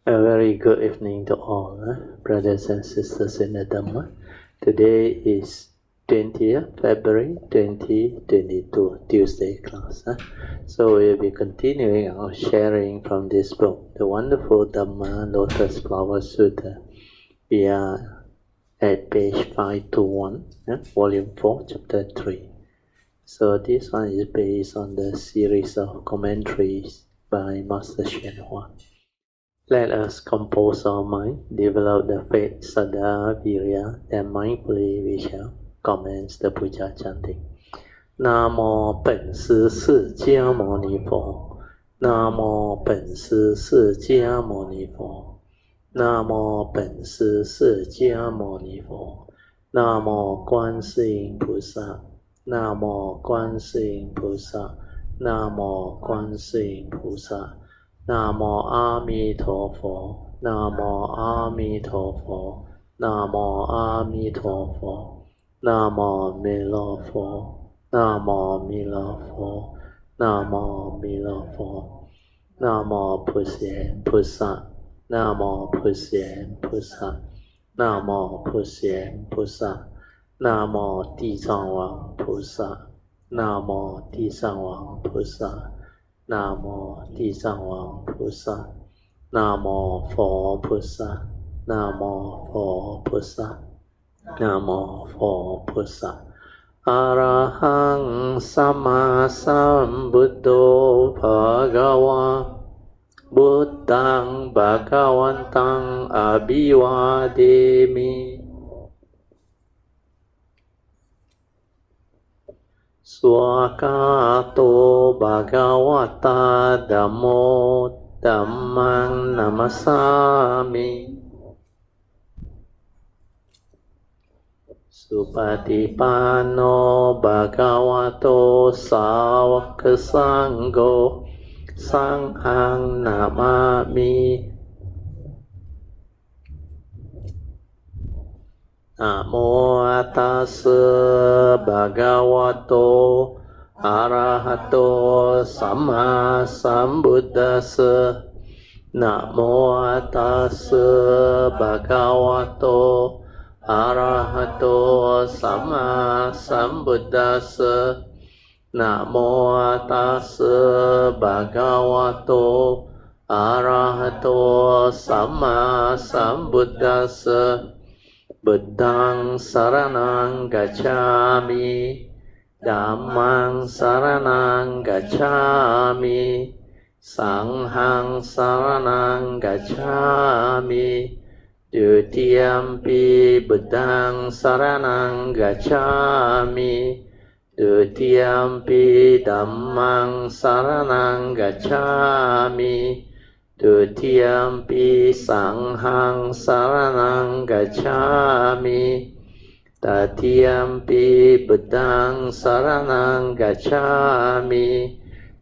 A very good evening to all, brothers and sisters in the Dhamma. Today is 20th February 2022, Tuesday class. So we'll be continuing our sharing from this book, the wonderful Dhamma Lotus Sutra. We are at page 521, volume 4, chapter 3. So this one is based on the series of commentaries by Master Hsuan. Let us compose our mind, develop the faith, Saddha, Virya, then mindfully we shall commence the Puja chanting. Namo 本师释迦牟尼佛 Namo 本师释迦牟尼佛 Namo 本师释迦牟尼佛 Namo 观世音菩萨 Namo 观世音菩萨 Namo 观世音菩萨南无阿弥陀佛，南无阿弥陀佛，南无阿弥陀佛，南无弥勒佛，南无弥勒佛，南无弥勒佛，南无普贤菩萨，南无普贤菩萨，南无普贤菩萨，南无地藏王菩萨，南无地藏王菩萨。南无地藏王菩萨，南无佛菩萨，南无佛菩萨，南无佛菩萨。阿拉汉萨玛萨布多巴嘎瓦，布当巴嘎วัน当阿比瓦迪米。Swakato Bhagavata Dhammo Dhammang Namasami Supatipanno Bhagavato Sāvaka Sangho Sanghang Namami Namo tassa bhagavato arahato samma sambuddhassa Namo tassa bhagavato arahato samma sambuddhassa Namo tassa bhagavato arahato samma sambuddhassa Buddhaṃ saraṇaṃ gacchāmi Dhammaṃ saraṇaṃ gacchāmi Saṅghaṃ saraṇaṃ gacchāmi Dutiyampi Buddhaṃ saraṇaṃ gacchāmi Dutiyampi Dhammaṃ saraṇaṃ gacchāmi Dutiyampi Saṅghaṃ saraṇaṃ gacchāmi Tatiyampi Buddhaṃ saraṇaṃ gacchāmi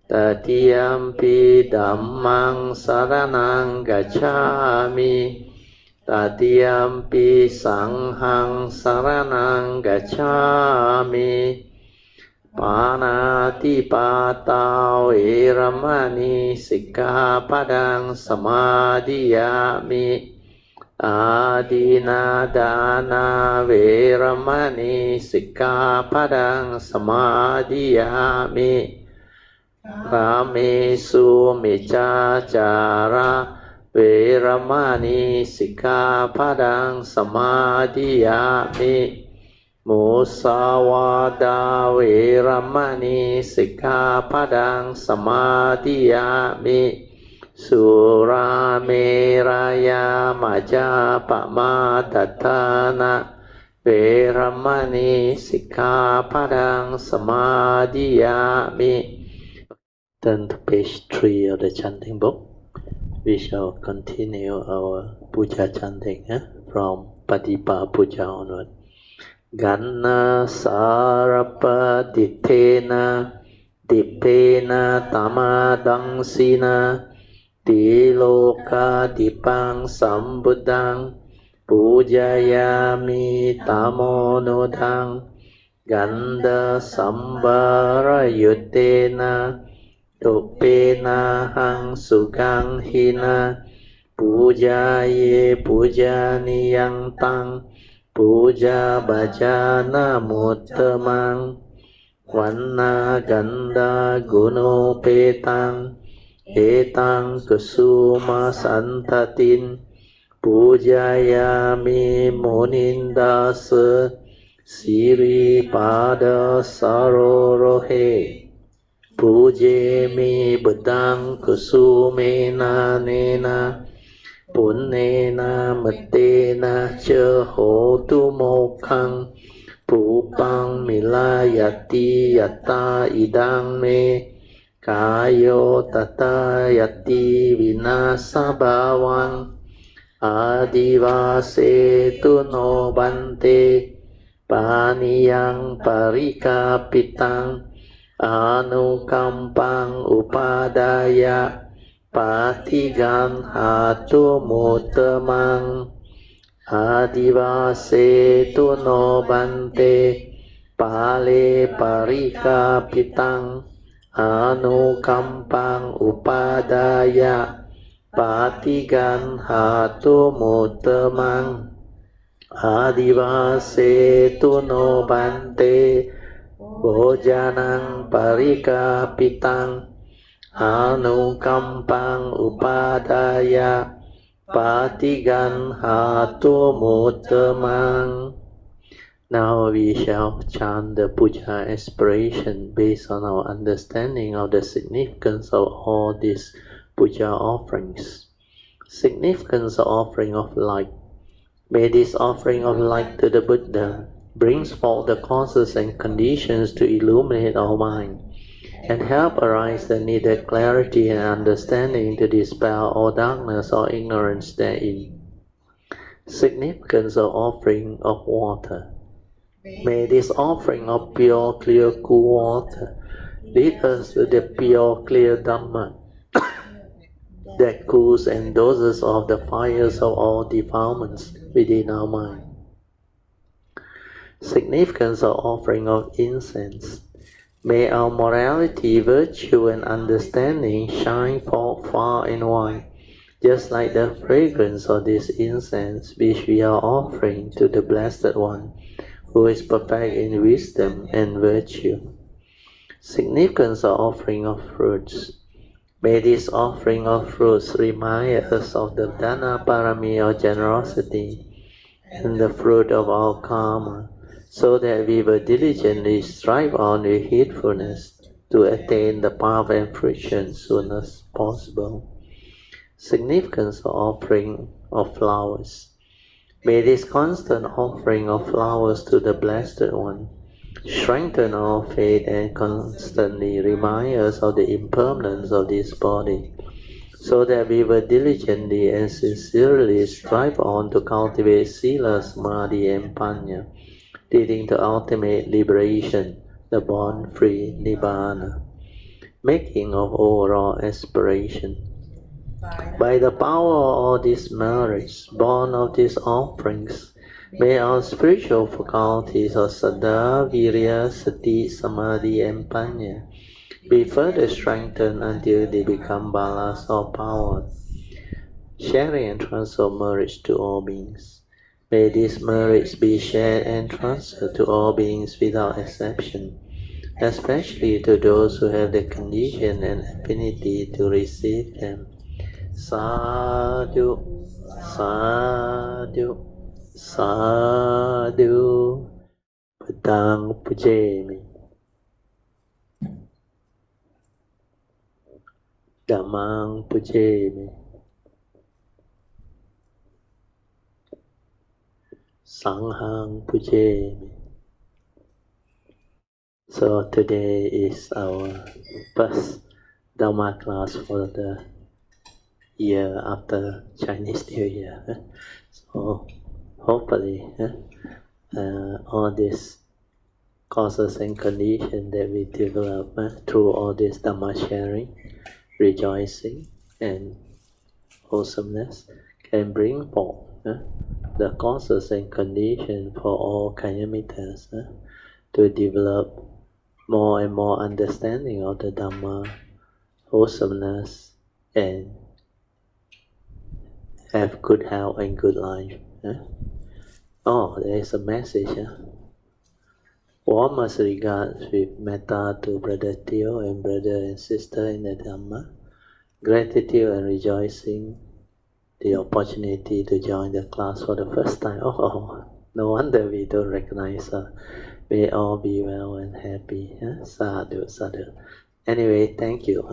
Tatiyampi Dhammaṃ saraṇaṃ gacchāmi Tatiyampi Saṅghaṃ saraṇaṃ gacchāmi Panatipata Veramani Sikkhapadang Samadhiyami Adinadana Veramani Sikkhapadang Samadhiyami Ramesu Miccācara Veramani Sikkhapadang Samadhiyami Musawada Veramani Sikkhapadang Samadhiyami Surameraya Majapamatatthana Veramani Sikkhapadang Samadhiyami. Turn to page 3 of the chanting book. We shall continue our puja chanting from Patipa Puja onward. Ganna sarapatitena dipena tamadangsina tiloka dipang sambuddhang pujayami tamonodang ganda sambara yutena tupena hang sugang hina Puja ye puja niyang tang, puja bhajana muttamang, vanna ganda guno petang, etang kusuma santatin, pujayami munindasa, siri pada sarorohe, puje mi bedang kusumena nena, punnena matena cha hotu mokhang, pupang milayati yatta idang me, kayo tata yati vinasa bhavang, adivase tu no bante, paniyang parikapitang, anukampang upadaya, patigan hatu muttamang, adivase tu no bante, pale parikapitang, anukampang upadaya, patigan hatu muttamang, adivase tu no bante, bojanang parikapitang, anukampang upadaya, patigan hatu muttamang. Now we shall chant the Puja aspiration based on our understanding of the significance of all these Puja offerings. Significance of offering of light. May this offering of light to the Buddha brings forth the causes and conditions to illuminate our mind and help arise the needed clarity and understanding to dispel all darkness or ignorance therein. Significance of offering of water. May this offering of pure, clear, cool water lead us to the pure, clear Dhamma that cools and doses off the fires of all defilements within our mind. Significance of offering of incense. May our morality, virtue, and understanding shine forth far and wide, just like the fragrance of this incense which we are offering to the Blessed One, who is perfect in wisdom and virtue. Significance of offering of fruits. May this offering of fruits remind us of the Dana Parami or generosity and the fruit of our karma, so that we will diligently strive on with heedfulness to attain the path and fruition as soon as possible. Significance of offering of flowers. May this constant offering of flowers to the Blessed One strengthen our faith and constantly remind us of the impermanence of this body, so that we will diligently and sincerely strive on to cultivate Sila, Samadhi, and Panya, leading to ultimate liberation, the born-free Nibbana. Making of overall aspiration. By the power of all these merits, born of these offerings, may our spiritual faculties of Saddha, Virya, Sati, Samadhi, and Panya be further strengthened until they become balas or power, sharing and transfer merits to all beings. May these merits be shared and transferred to all beings without exception, especially to those who have the condition and affinity to receive them. Sadhu, sadhu, sadhu, padang pujemi, dhammang pujemi, sanghang pujemi. So today is our first Dhamma class for the year after Chinese New Year. So hopefully all these causes and conditions that we develop through all this Dhamma sharing, rejoicing and wholesomeness can bring forth the causes and conditions for all Kayamitas to develop more and more understanding of the Dhamma, wholesomeness, and have good health and good life. Oh, there is a message. Warmest regards with metta to Brother Teo and brother and sister in the Dhamma. Gratitude and rejoicing the opportunity to join the class for the first time. Oh, no wonder we don't recognize her. May all be well and happy. Sadhu, sadhu. Anyway, thank you.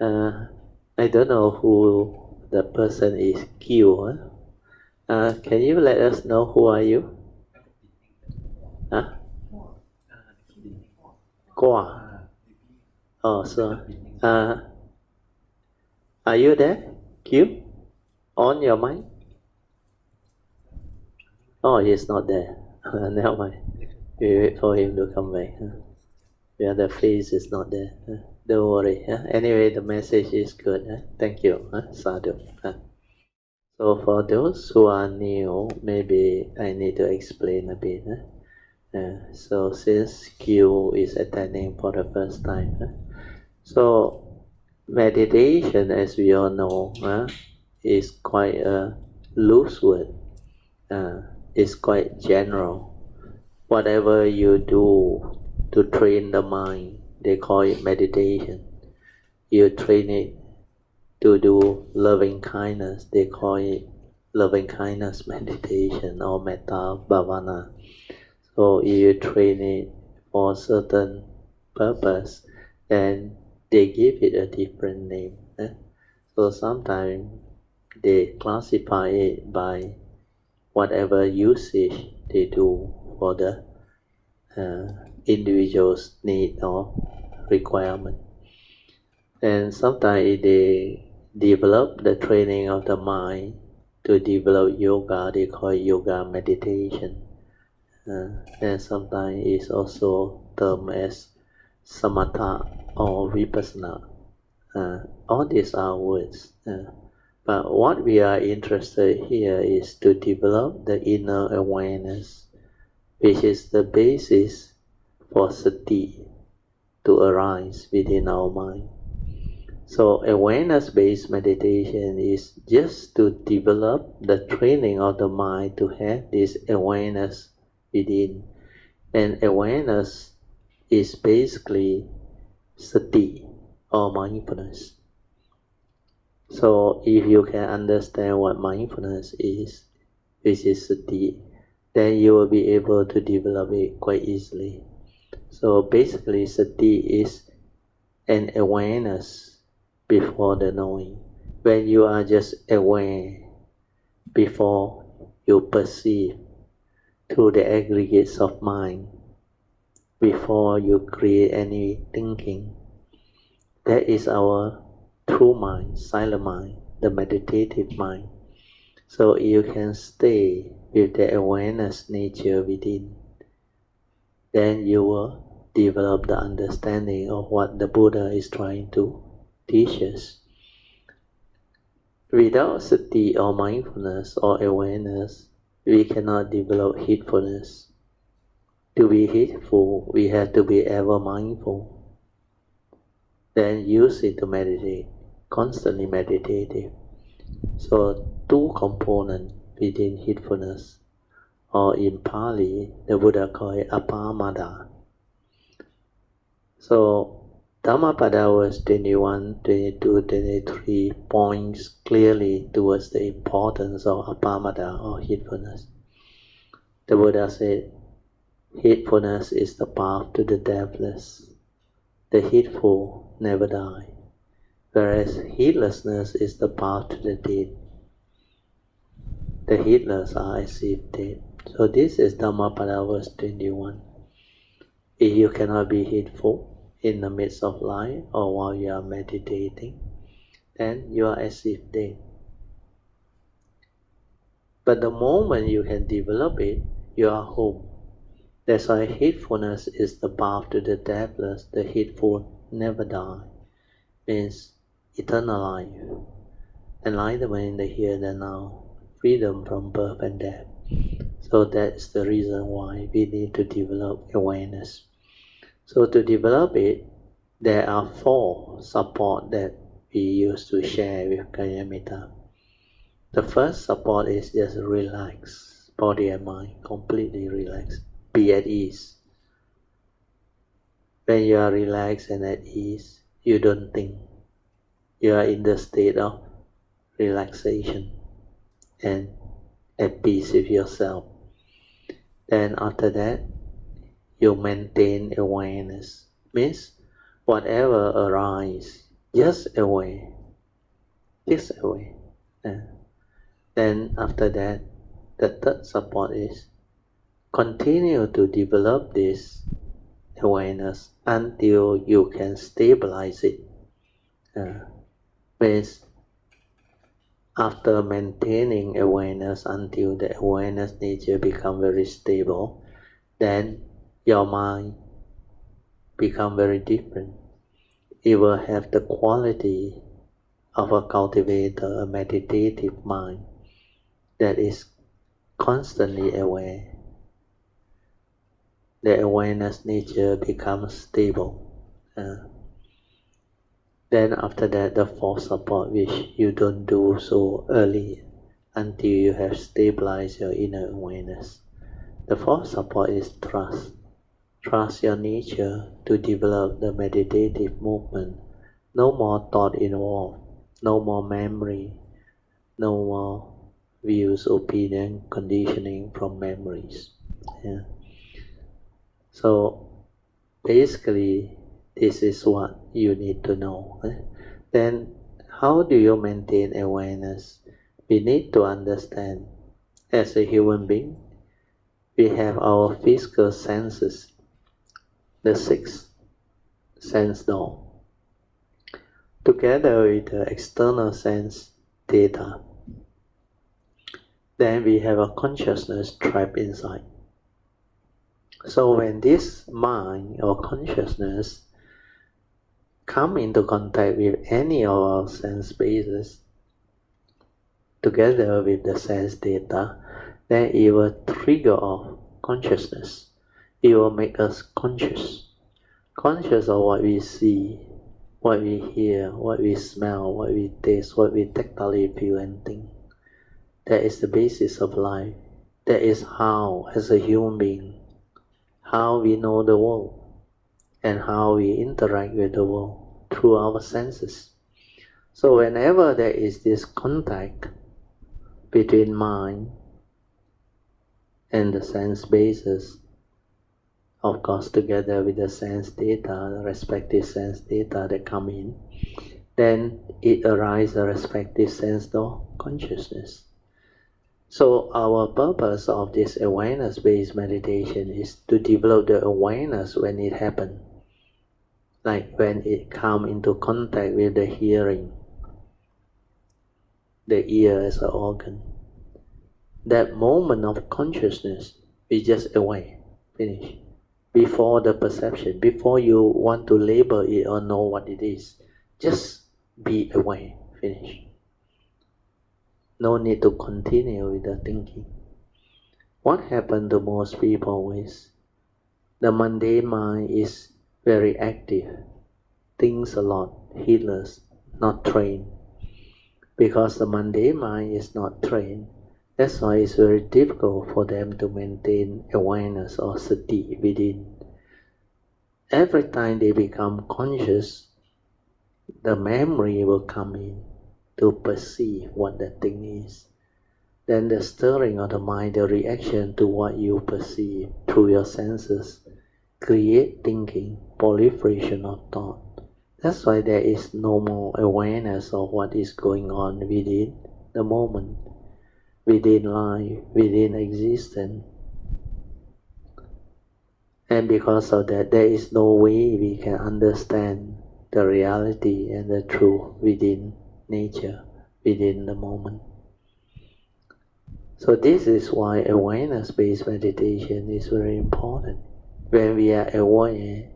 I don't know who the person is. Q. Can you let us know who are you? Kwa. Oh, so are you there? Q? On your mic? Oh, he's not there. Never mind. We wait for him to come back. Yeah, the face is not there. Don't worry. Anyway, the message is good. Thank you. Sadhu. So for those who are new, maybe I need to explain a bit. So since Q is attending for the first time, so meditation, as we all know, is quite a loose word. It's quite general. Whatever you do to train the mind, they call it meditation. You train it to do loving kindness, they call it loving kindness meditation or metta bhavana. So if you train it for a certain purpose, then they give it a different name. So sometimes they classify it by whatever usage they do for the individual's need or requirement. And sometimes they develop the training of the mind to develop yoga, they call it yoga meditation. And sometimes it's also termed as samatha or vipassana. All these are words. But what we are interested here is to develop the inner awareness, which is the basis for sati to arise within our mind. So awareness-based meditation is just to develop the training of the mind to have this awareness within. And awareness is basically sati or mindfulness. So if you can understand what mindfulness is, which is sati, then you will be able to develop it quite easily. So basically sati is an awareness before the knowing. When you are just aware before you perceive through the aggregates of mind, before you create any thinking, that is our true mind, silent mind, the meditative mind. So you can stay with the awareness nature within, then you will develop the understanding of what the Buddha is trying to teach us. Without sati or mindfulness or awareness, we cannot develop heedfulness. To be heedful, we have to be ever mindful. Then use it to meditate, constantly meditative. So two components within heedfulness, or in Pali, the Buddha called it apamada. So Dhammapada verse 21, 22, 23 points clearly towards the importance of apamada or heedfulness. The Buddha said, heedfulness is the path to the deathless. The heedful never die, whereas heedlessness is the path to the dead. The heedless are as if dead. So this is Dhammapada verse 21. If you cannot be heedful in the midst of life or while you are meditating, then you are as if dead. But the moment you can develop it, you are home. That's why heedfulness is the path to the deathless. The heedful never die. Means eternal life, enlightenment in the here and now, freedom from birth and death. So that's the reason why we need to develop awareness. So to develop it, there are 4 support that we use to share with Kayamita. The first support is just relax, body and mind, completely relax, be at ease. When you are relaxed and at ease, you don't think. You are in the state of relaxation and at peace with yourself. Then after that, you maintain awareness. Means whatever arises, just aware. Just aware. Then after that, the third support is continue to develop this awareness until you can stabilize it. Means after maintaining awareness until the awareness nature become very stable, then your mind become very different. It will have the quality of a cultivator, a meditative mind that is constantly aware. The awareness nature becomes stable. Then after that, the fourth support, which you don't do so early until you have stabilized your inner awareness. The fourth support is trust. Trust your nature to develop the meditative movement. No more thought involved, no more memory, no more views, opinion, conditioning from memories. So basically, this is what you need to know. Then how do you maintain awareness? We need to understand, as a human being, we have our physical senses, the 6 sense door, together with the external sense data. Then we have a consciousness trapped inside. So when this mind or consciousness come into contact with any of our sense bases, together with the sense data, then it will trigger off consciousness. It will make us conscious. Conscious of what we see, what we hear, what we smell, what we taste, what we tactily feel and think. That is the basis of life. That is how, as a human being, how we know the world and how we interact with the world through our senses. So whenever there is this contact between mind and the sense bases, of course together with the sense data, the respective sense data that come in, then it arises a respective sense door consciousness. So our purpose of this awareness-based meditation is to develop the awareness when it happens. Like when it comes into contact with the hearing, the ear as an organ. That moment of consciousness, we just aware, finish. Before the perception, before you want to label it or know what it is, just be aware, finish. No need to continue with the thinking. What happened to most people is the mundane mind is very active, thinks a lot, heedless, not trained. Because the mundane mind is not trained, that's why it's very difficult for them to maintain awareness or sati within. Every time they become conscious, the memory will come in to perceive what the thing is. Then the stirring of the mind, the reaction to what you perceive through your senses, create thinking, proliferation of thought. That's why there is no more awareness of what is going on within the moment, within life, within existence. And because of that, there is no way we can understand the reality and the truth within nature, within the moment. So this is why awareness-based meditation is very important. When we are aware,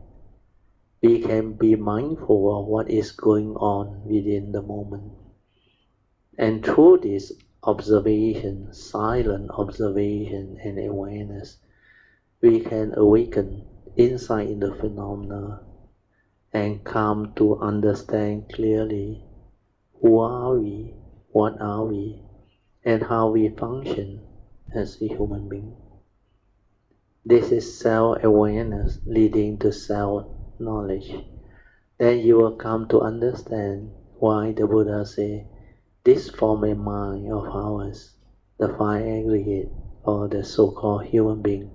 we can be mindful of what is going on within the moment. And through this observation, silent observation and awareness, we can awaken insight in the phenomena and come to understand clearly who are we, what are we, and how we function as a human being. This is self-awareness leading to self-knowledge. Then you will come to understand why the Buddha said, this form a mind of ours, the five aggregate or the so-called human being,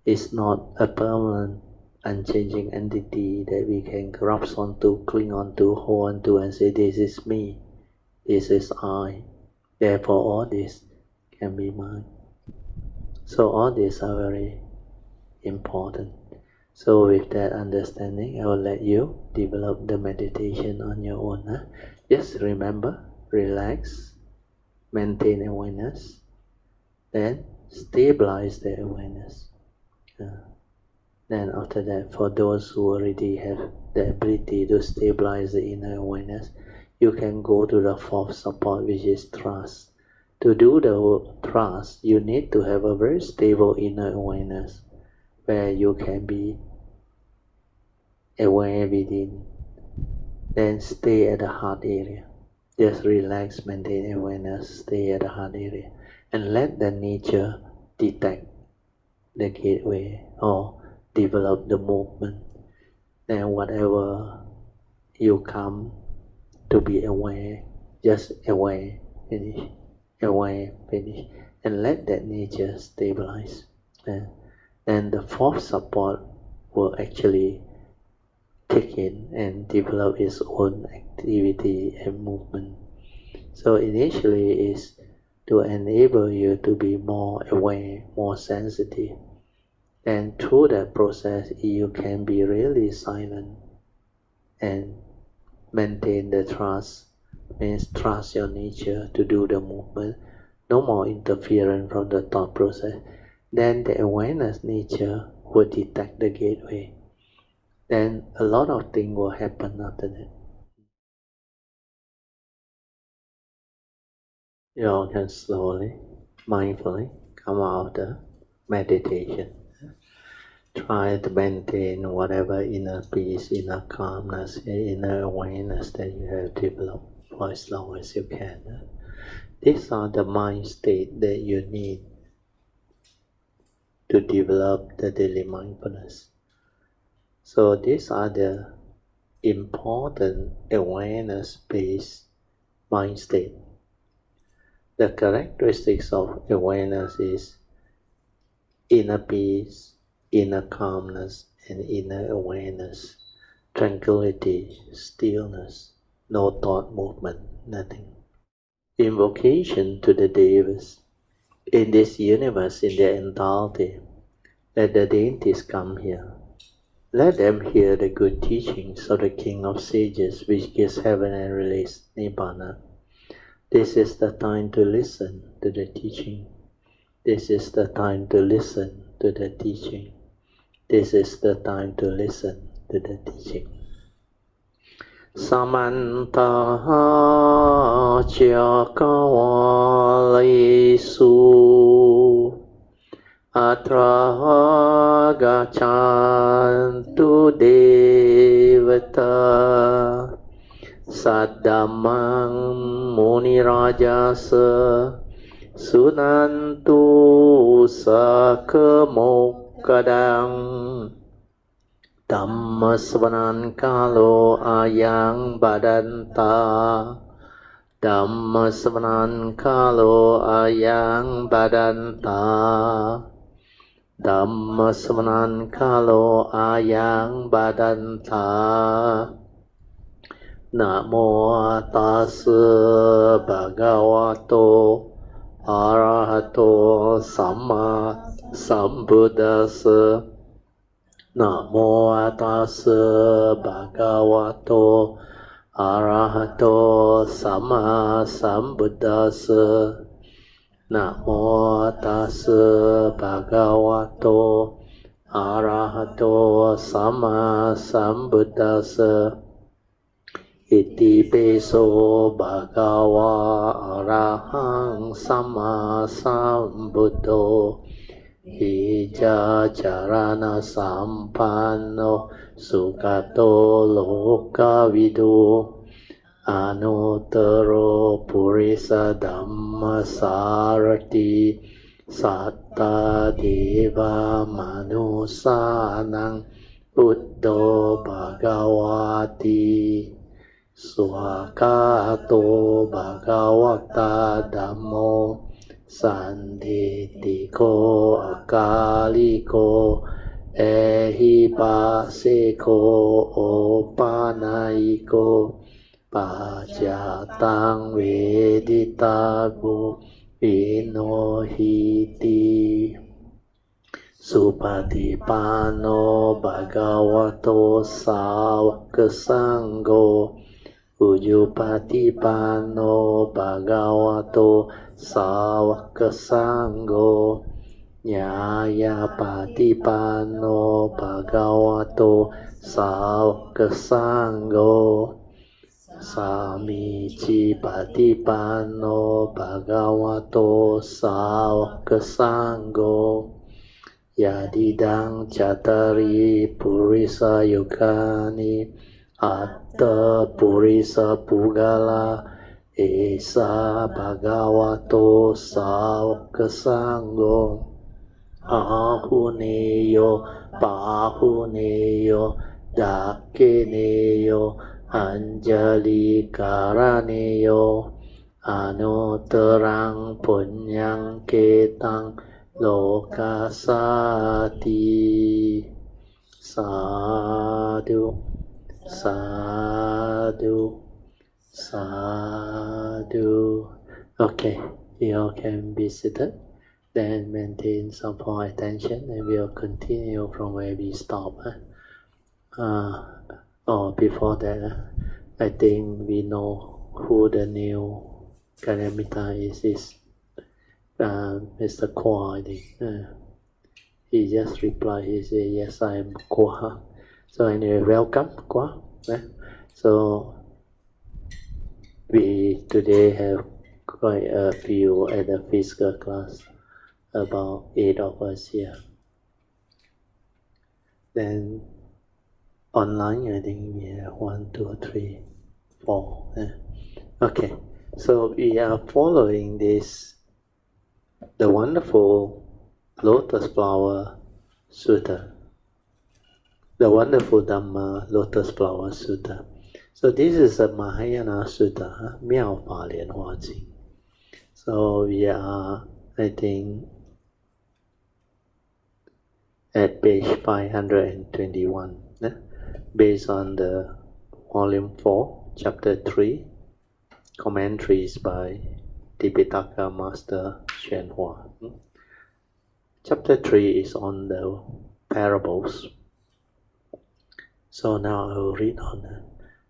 is not a permanent, unchanging entity that we can grasp onto, cling onto, hold onto and say, this is me, this is I. Therefore all this can be mine. So all these are very important. So with that understanding, I will let you develop the meditation on your own. Just remember, relax, maintain awareness, then stabilize the awareness. Then after that, for those who already have the ability to stabilize the inner awareness, you can go to the fourth support, which is trust. To do the trust, you need to have a very stable inner awareness, where you can be aware within. Then stay at the heart area. Just relax, maintain awareness, stay at the heart area, and let the nature detect the gateway or develop the movement. Then whatever you come to be aware, just aware, finish, aware, finish, and let that nature stabilize. Then the fourth support will actually kick in and develop its own activity and movement. So initially is to enable you to be more aware, more sensitive. And through that process, you can be really silent and maintain the trust. Means trust your nature to do the movement. No more interference from the thought process. Then the awareness nature will detect the gateway. Then a lot of things will happen after that. You all can slowly, mindfully come out of the meditation. Try to maintain whatever inner peace, inner calmness, inner awareness that you have developed for as long as you can. These are the mind state that you need to develop the daily mindfulness. So these are the important awareness-based mind state. The characteristics of awareness is inner peace, inner calmness, and inner awareness, tranquility, stillness, no thought movement, nothing. Invocation to the Devas. In this universe, in their entirety, let the deities come here. Let them hear the good teachings of the King of Sages, which gives heaven and release, Nibbana. This is the time to listen to the teaching. This is the time to listen to the teaching. This is the time to listen to the teaching. Samanta Chakavalesu Atra Gachantu Devata Saddamang Munirajasa Sunantu Sakamokadang Dhamma Svanan Kalo Ayang Badanta Dhamma Svanan Kalo Ayang Badanta Dhamma Svanan Kalo Ayang Badanta Namo Tassa Bhagavato Arahato Samma Sambuddhassa Namo Tassa Bhagavato Arahato Samma Sambuddhassa Namo Tassa Bhagavato Arahato Samma Sambuddhassa Iti peso bhagava arahang samma sambuddho Ija charana sampanno sukato lokavidu อนุตตโรปุริสธัมมสารติสัตตาเทวามนุสานังพุทโธภควติสวากาโตภควตาธัมโมสันทิติโกอะกาลิโกเอหิปัสสิโกโอปานายิโกปัจจตังเวดิตาบุวิโนหิติสุปฏิปันโนภะคะวะโตสาวกสังโฆอุจุปฏิปันโนภะคะวะโตสาวกสังโฆญาญาปฏิปันโนภะคะวะโตสาวกสังโฆสามีจิปฏิปันโนภะคะวะโตสาวกสังโฆยาดิดังจัตตาริปุริสยุคานิอัตตปุริสปุกลาเอสาภะคะวะโตสาวกสังโฆอาหุเนโยปาหุเนโยดักเกเนโยอัญจลิการะเนโยอนุตตรังปุญญังเกตังโลกัสสติสาธุสาธุสาธุ Okay, you all can be seated. Then maintain some point attention and we'll continue from where we stop. Before that, I think we know who the new Kalyamita is. Mr. Kwa, I think. He just replied, he said, yes, I am Kwa. So anyway, welcome, Kwa. So we today have quite a few at the physical class, about 8 of us here. Then online, I think we have 1, 2, 3, 4. Okay, so we are following this, the wonderful Lotus Flower Sutra, the wonderful Dhamma Lotus Flower Sutra. So this is a Mahayana Sutra, 妙法蓮華經. So we are, I think, at page 521, based on the volume 4, chapter 3, commentaries by Tipitaka Master宣化. Chapter 3 is on the parables. So now I will read on.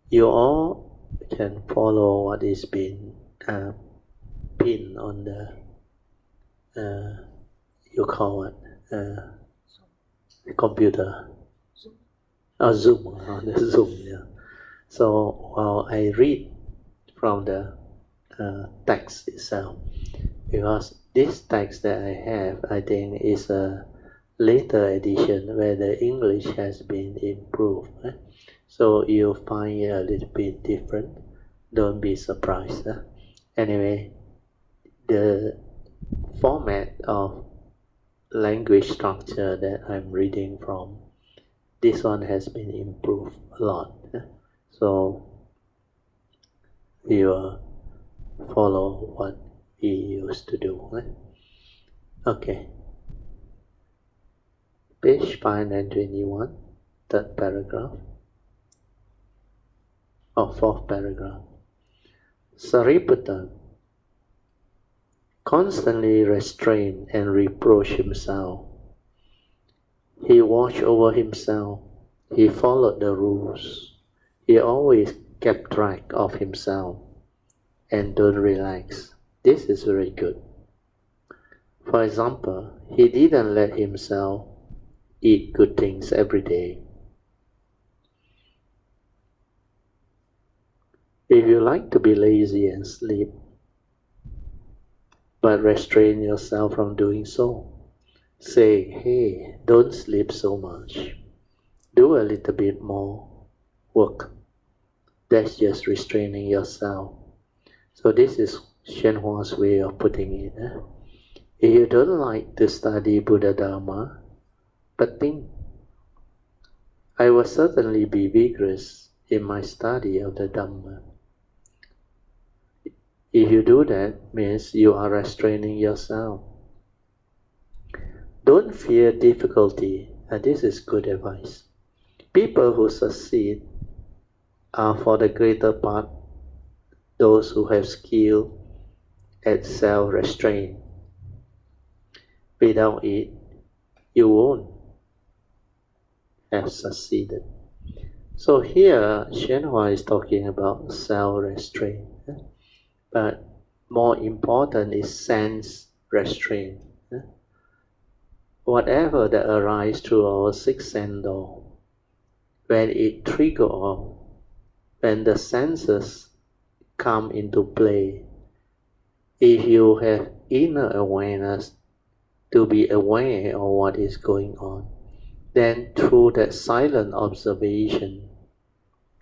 You all can follow what is being pinned on the, you call it, computer. Zoom, the Zoom, yeah. So while I read from the text itself, because this text that I have, I think, is a later edition where the English has been improved. So you'll find it a little bit different. Don't be surprised. Anyway, the format of language structure that I'm reading from, this one has been improved a lot. So we will follow what we used to do. Okay. Page 521, third paragraph. Fourth paragraph. Sariputta constantly restrained and reproached himself. He watched over himself. He followed the rules. He always kept track of himself and don't relax. This is very good. For example, he didn't let himself eat good things every day. If you like to be lazy and sleep, but restrain yourself from doing so, say, hey, don't sleep so much. Do a little bit more work. that's just restraining yourself. So this is Shenhua's way of putting it. If you don't like to study Buddha Dharma, but think, I will certainly be vigorous in my study of the Dhamma. If you do that, means you are restraining yourself. Don't fear difficulty, and this is good advice. People who succeed are for the greater part those who have skill at self-restraint. Without it, you won't have succeeded. So here, Shenhua is talking about self-restraint, but more important is sense-restraint. Whatever that arises through our sixth sense door, when it triggers off, when the senses come into play, if you have inner awareness to be aware of what is going on, then through that silent observation,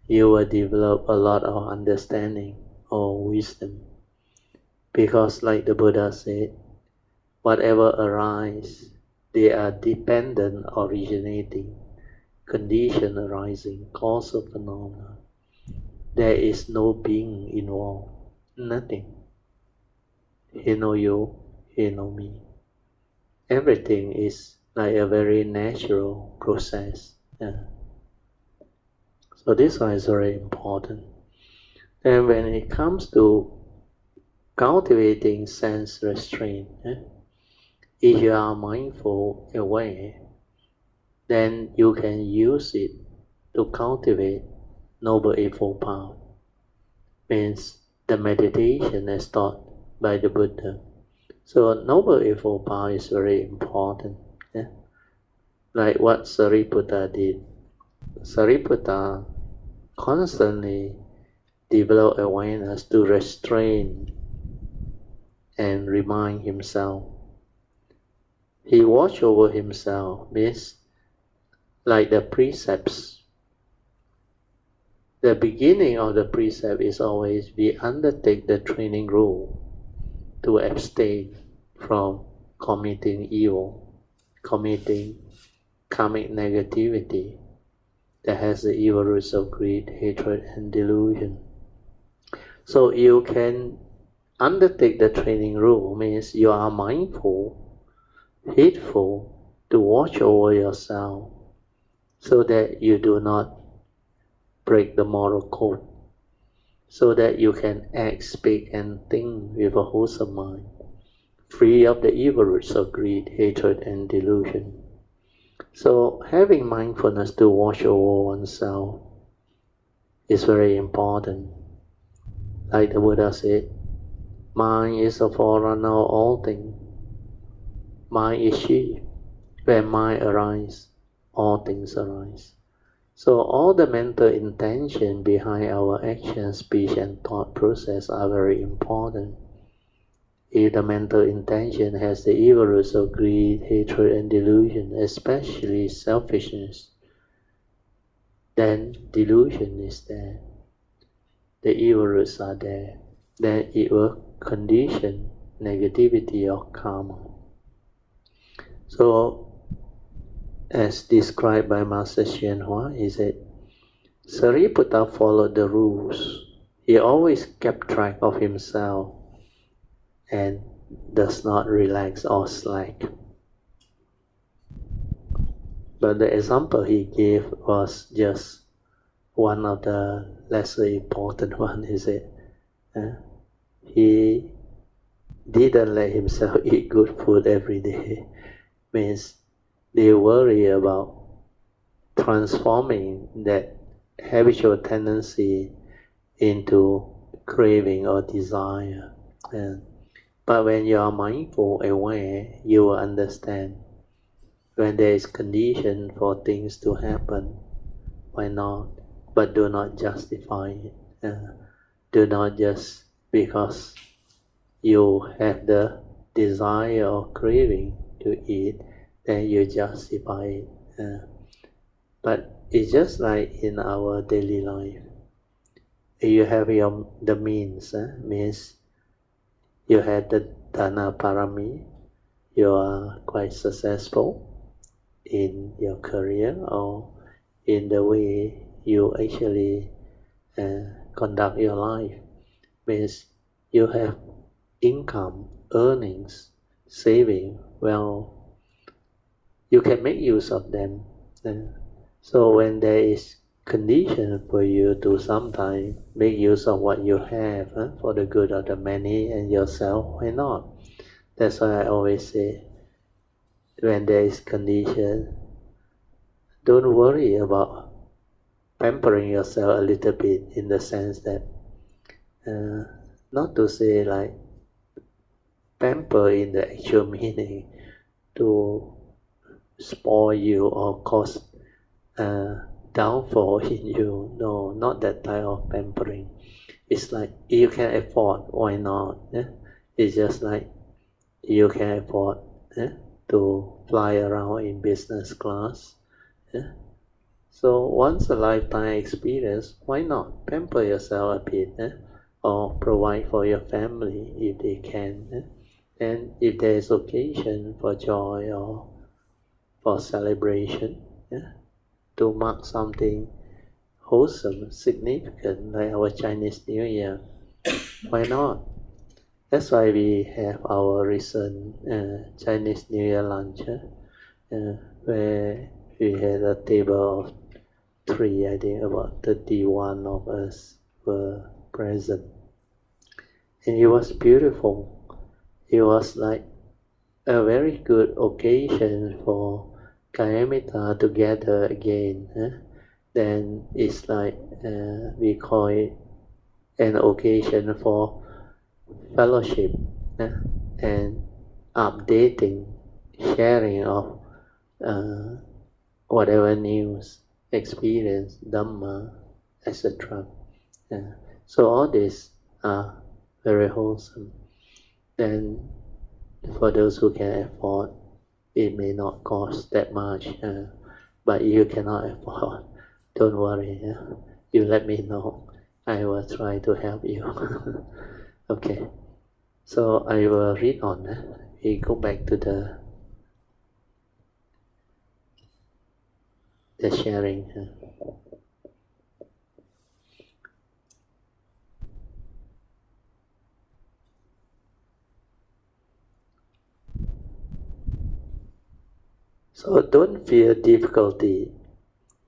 you will develop a lot of understanding or wisdom. Because like the Buddha said, whatever arises, they are dependent, originating, condition arising, cause of phenomena. There is no being involved, nothing. He know you, he know me. Everything is like a very natural process. So this one is very important. And when it comes to cultivating sense restraint, if you are mindful, aware, then you can use it to cultivate Noble Eightfold Path. Means the meditation as taught by the Buddha. So Noble Eightfold Path is very important. Like what Sariputta did. Sariputta constantly developed awareness to restrain and remind himself. He watched over himself, means like the precepts. The beginning of the precept is always we undertake the training rule to abstain from committing evil, committing karmic negativity that has the evil roots of greed, hatred, and delusion. So you can undertake the training rule, means you are mindful, heedful to watch over yourself so that you do not break the moral code, so that you can act, speak, and think with a wholesome mind, free of the evil roots of greed, hatred, and delusion. So having mindfulness to watch over oneself is very important. Like the Buddha said, mind is a forerunner of all things. Mind is chief. When mind arises, all things arise. So all the mental intention behind our action, speech, and thought process are very important. If the mental intention has the evil roots of greed, hatred, and delusion, especially selfishness, then delusion is there. The evil roots are there. Then it will condition negativity or karma. So, as described by Master Hsuan, he said, Sariputta followed the rules. He always kept track of himself and does not relax or slack. But the example he gave was just one of the lesser important one. He said, he didn't let himself eat good food every day. Means they worry about transforming that habitual tendency into craving or desire. But when you are mindful, aware, you will understand when there is condition for things to happen, why not? But do not justify it. Do not just because you have the desire or craving to eat, then you justify it. But it's just like in our daily life. you have the means, means you had the Dana Parami, you are quite successful in your career or in the way you actually conduct your life. Means you have income, earnings, saving, well, you can make use of them. So when there is condition for you to sometimes make use of what you have for the good of the many and yourself, why not? That's why I always say, when there is condition, don't worry about pampering yourself a little bit, in the sense that, not to say like pamper in the actual meaning to spoil you or cause downfall in you. No, not that type of pampering. It's like you can afford, why not? It's just like you can afford to fly around in business class. So once a lifetime experience, why not pamper yourself a bit, or provide for your family if they can. And if there is occasion for joy or for celebration, to mark something wholesome, significant, like our Chinese New Year, why not? That's why we have our recent Chinese New Year lunch, where we had a table of 3, I think about 31 of us were present. And it was beautiful. It was like a very good occasion for Kayamita to gather again. Then it's like we call it an occasion for fellowship and updating, sharing of whatever news, experience, Dhamma, etc. So all these are very wholesome. Then for those who can afford, it may not cost that much, but you cannot afford, don't worry, you let me know, I will try to help you. Okay, so I will read on. We go back to the sharing. So don't fear difficulty.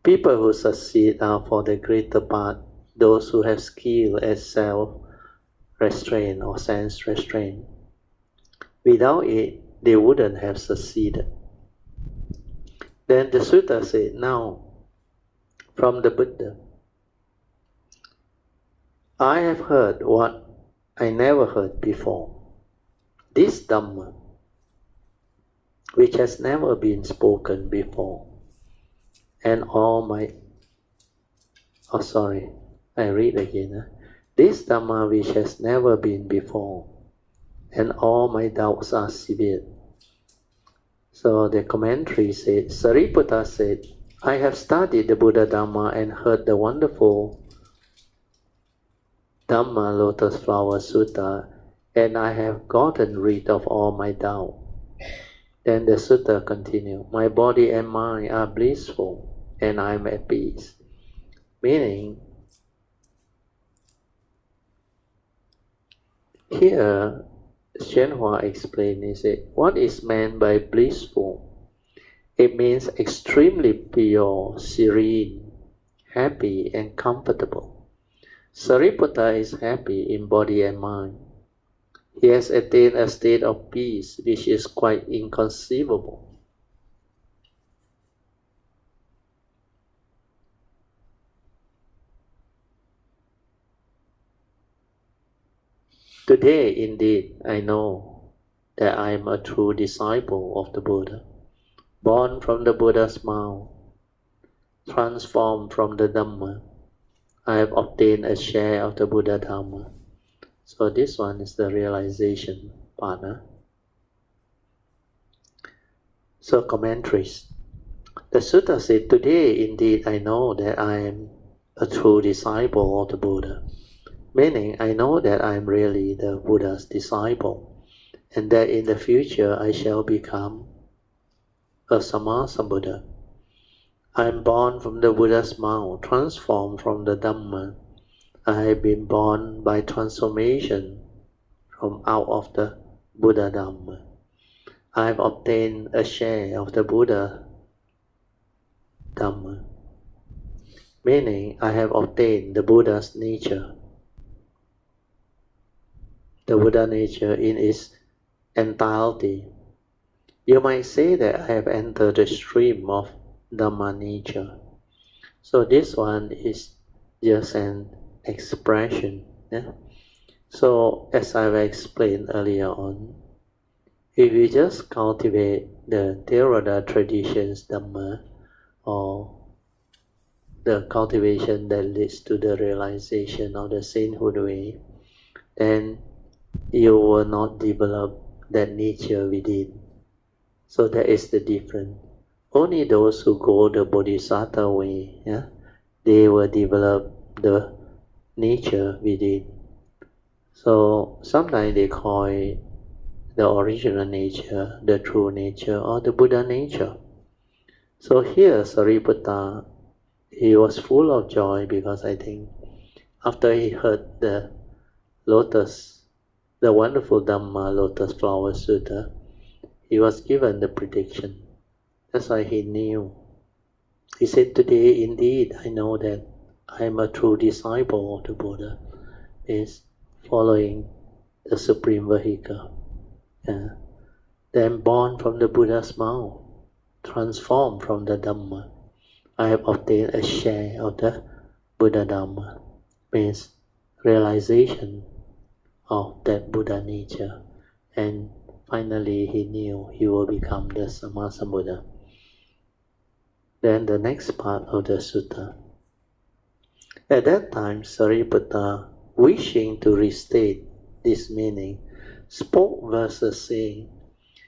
People who succeed are for the greater part those who have skill at self-restraint or sense-restraint. Without it, they wouldn't have succeeded. Then the sutta said, now, from the Buddha, I have heard what I never heard before. This Dhamma, which has never been spoken before, and all my... Oh, sorry, I read again. This Dhamma which has never been before, and all my doubts are severed. So the commentary said, Sariputta said, I have studied the Buddha Dhamma and heard the wonderful Dhamma Lotus Flower Sutta, and I have gotten rid of all my doubt. Then the sutta continued, my body and mind are blissful, and I am at peace. Meaning, here,宣化explained, he said, what is meant by blissful? It means extremely pure, serene, happy and comfortable. Sariputta is happy in body and mind. He has attained a state of peace which is quite inconceivable. Today, indeed, I know that I am a true disciple of the Buddha, born from the Buddha's mouth, transformed from the Dhamma. I have obtained a share of the Buddha Dhamma. So this one is the realization part. So commentaries. The sutta said, today, indeed, I know that I am a true disciple of the Buddha, meaning I know that I am really the Buddha's disciple, and that in the future I shall become a Sammasambuddha. I am born from the Buddha's mouth, transformed from the Dhamma. I have been born by transformation from out of the Buddha Dhamma. I have obtained a share of the Buddha Dhamma, meaning I have obtained the Buddha's nature. The Buddha nature in its entirety. You might say that I have entered the stream of Dhamma nature. So this one is just an expression. Yeah? So as I've explained earlier on, if we just cultivate the Theravada traditions Dhamma, or the cultivation that leads to the realization of the sainthood way, then you will not develop that nature within. So that is the difference. Only those who go the Bodhisattva way, yeah, they will develop the nature within. So sometimes they call it the original nature, the true nature, or the Buddha nature. So here Sariputta, he was full of joy because I think after he heard the Lotus, the wonderful Dhamma Lotus Flower Sutta, he was given the prediction. That's why he knew. He said, today indeed I know that I am a true disciple of the Buddha, is following the Supreme Vehicle. Then born from the Buddha's mouth, transformed from the Dhamma, I have obtained a share of the Buddha Dhamma, means realization of that Buddha nature. And finally he knew he will become the Sammasambuddha. Then the next part of the sutta. At that time, Sariputta, wishing to restate this meaning, spoke verses saying,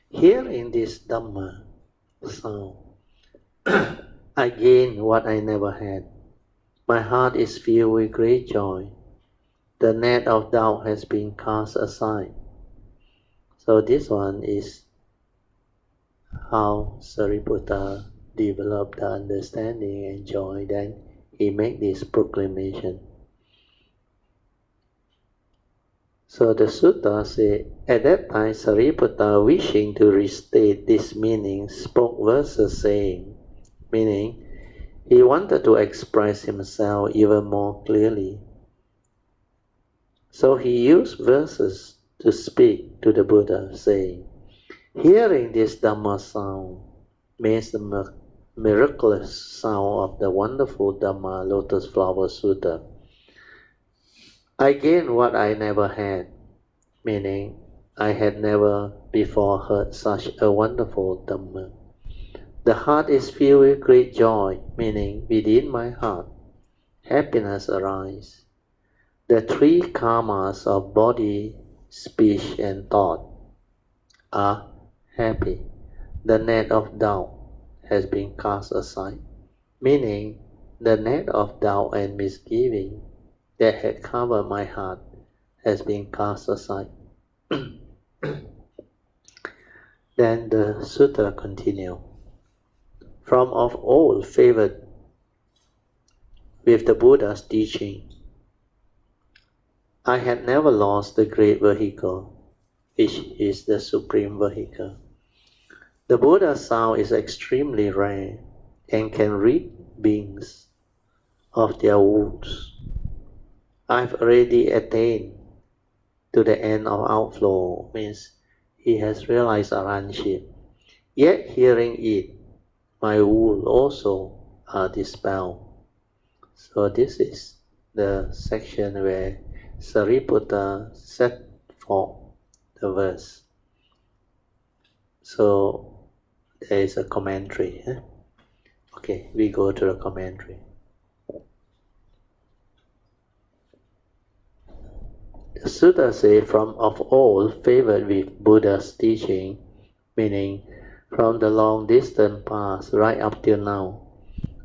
hearing this Dhamma sound, I gain what I never had. My heart is filled with great joy. The net of doubt has been cast aside. So this one is how Sariputta developed the understanding and joy. Then he made this proclamation. So the sutta says, at that time Sariputta, wishing to restate this meaning, spoke verses saying, meaning he wanted to express himself even more clearly. So he used verses to speak to the Buddha, saying, hearing this Dhamma sound, means the miraculous sound of the wonderful Dhamma Lotus Flower Sutta, I gained what I never had, meaning I had never before heard such a wonderful Dhamma. The heart is filled with great joy, meaning within my heart, happiness arises. The three karmas of body, speech, and thought are happy. The net of doubt has been cast aside, meaning the net of doubt and misgiving that had covered my heart has been cast aside. Then the sutta continues. From of old favored with the Buddha's teaching, I had never lost the great vehicle, which is the supreme vehicle. The Buddha's sound is extremely rare and can rid beings of their wounds. I've already attained to the end of outflow, means he has realized arhanship. Yet hearing it, my wounds also are dispelled. So this is the section where Sariputta set forth the verse. So there is a commentary. Okay, we go to the commentary. The sutta says, from of old favored with Buddha's teaching, meaning from the long distant past right up till now,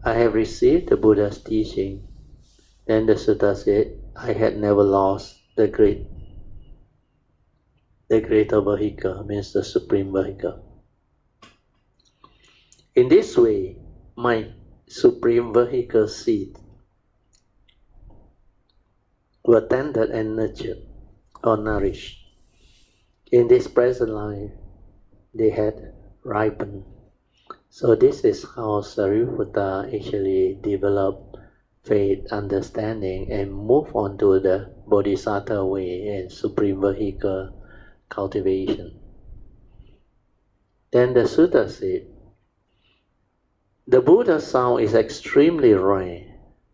I have received the Buddha's teaching. Then the sutta says, I had never lost the greater vehicle, means the supreme vehicle. In this way, my supreme vehicle seed were tended and nurtured or nourished. In this present life, they had ripened. So this is how Sariputta actually developed faith, understanding, and move on to the Bodhisattva way and supreme vehicle cultivation. Then the sutta said, the Buddha's sound is extremely rare,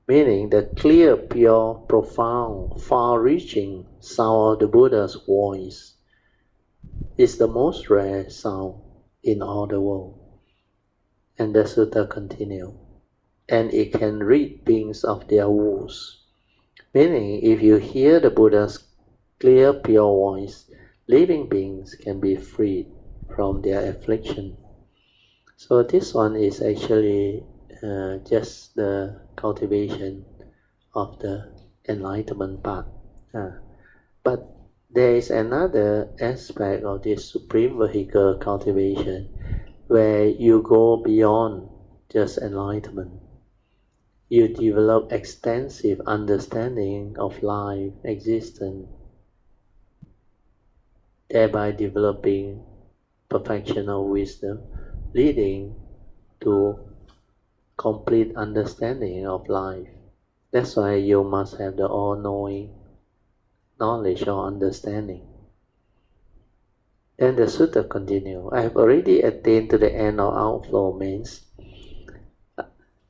meaning the clear, pure, profound, far-reaching sound of the Buddha's voice is the most rare sound in all the world. And the sutta continues, and it can rid beings of their woes. Meaning, if you hear the Buddha's clear, pure voice, living beings can be freed from their affliction. So this one is actually just the cultivation of the enlightenment path. But there is another aspect of this supreme vehicle cultivation where you go beyond just enlightenment. You develop extensive understanding of life, existence, thereby developing perfection of wisdom, leading to complete understanding of life. That's why you must have the all-knowing knowledge or understanding. Then the sutta continues, I have already attained to the end of outflow, means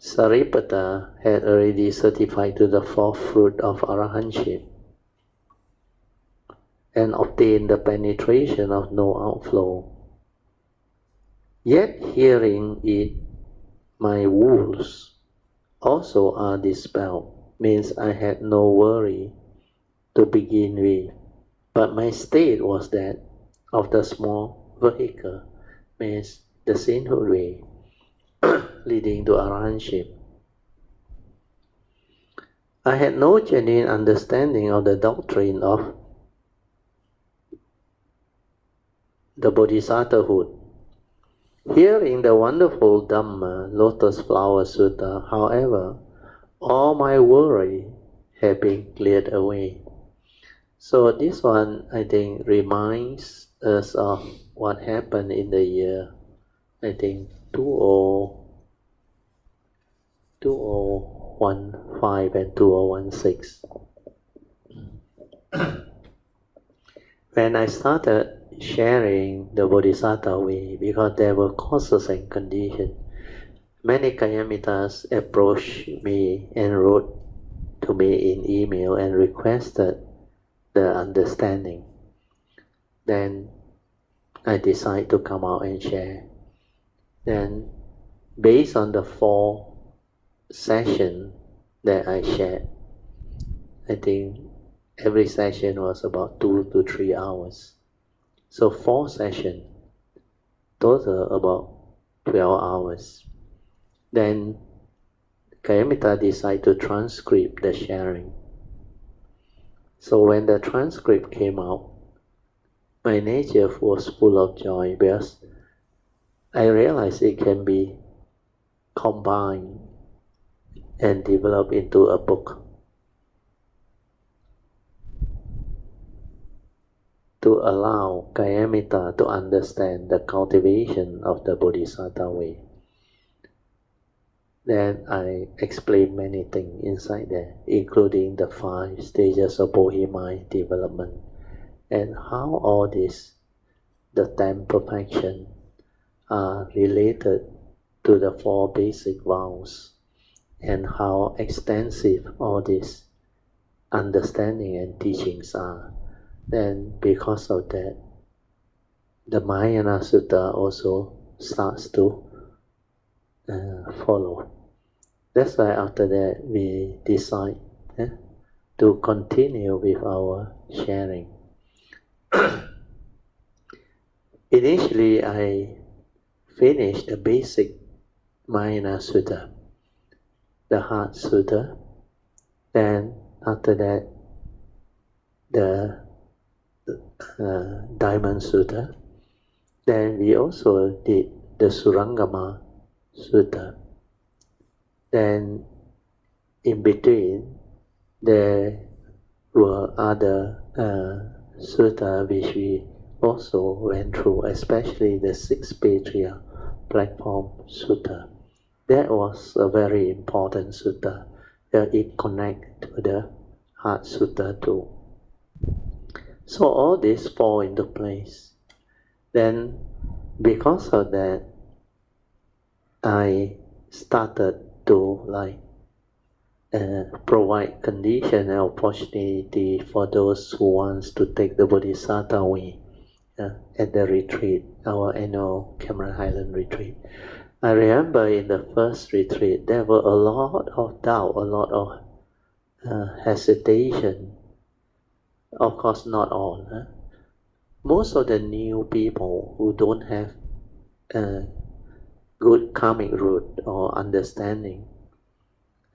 Sariputta had already certified to the fourth fruit of arahantship and obtained the penetration of no outflow. Yet hearing it, my woes also are dispelled, means I had no worry to begin with, but my state was that of the small vehicle, means the sinful way, leading to arahantship. I had no genuine understanding of the doctrine of the bodhisattvahood. Hearing the wonderful Dhamma, Lotus Flower Sutta, however, all my worry had been cleared away. So this one, I think, reminds us of what happened in the year, I think, 2015 and 2016. When I started sharing the Bodhisattva way, because there were causes and conditions, many Kayamitas approached me and wrote to me in email and requested the understanding. Then I decided to come out and share. Then, based on the 4 sessions that I shared, I think every session was about 2 to 3 hours. So 4 sessions, total about 12 hours. Then Kayamita decided to transcribe the sharing. So when the transcript came out, my nature was full of joy because I realized it can be combined and developed into a book to allow Kayamita to understand the cultivation of the Bodhisattva way. Then I explained many things inside there, including the 5 stages of Bodhi-mind development and how all this, the 10 perfections, are related to the 4 basic vows and how extensive all this understanding and teachings are. Then because of that, the Mahayana Sutta also starts to follow. That's why after that we decide to continue with our sharing. Initially I finished the basic Mahayana Sutta, the Heart Sutta. Then after that the Diamond Sutta. Then we also did the Surangama Sutta. Then in between there were other sutta which we also went through, especially the Sixth Patriarch Platform Sutta. That was a very important sutta. It connects to the Heart Sutta too. So all this fall into place. Then because of that, I started to provide condition and opportunity for those who wants to take the Bodhisattva way at the retreat, our annual Cameron Highland retreat. I remember in the first retreat there were a lot of doubt, a lot of hesitation. Of course, not all. Most of the new people who don't have good karmic root or understanding,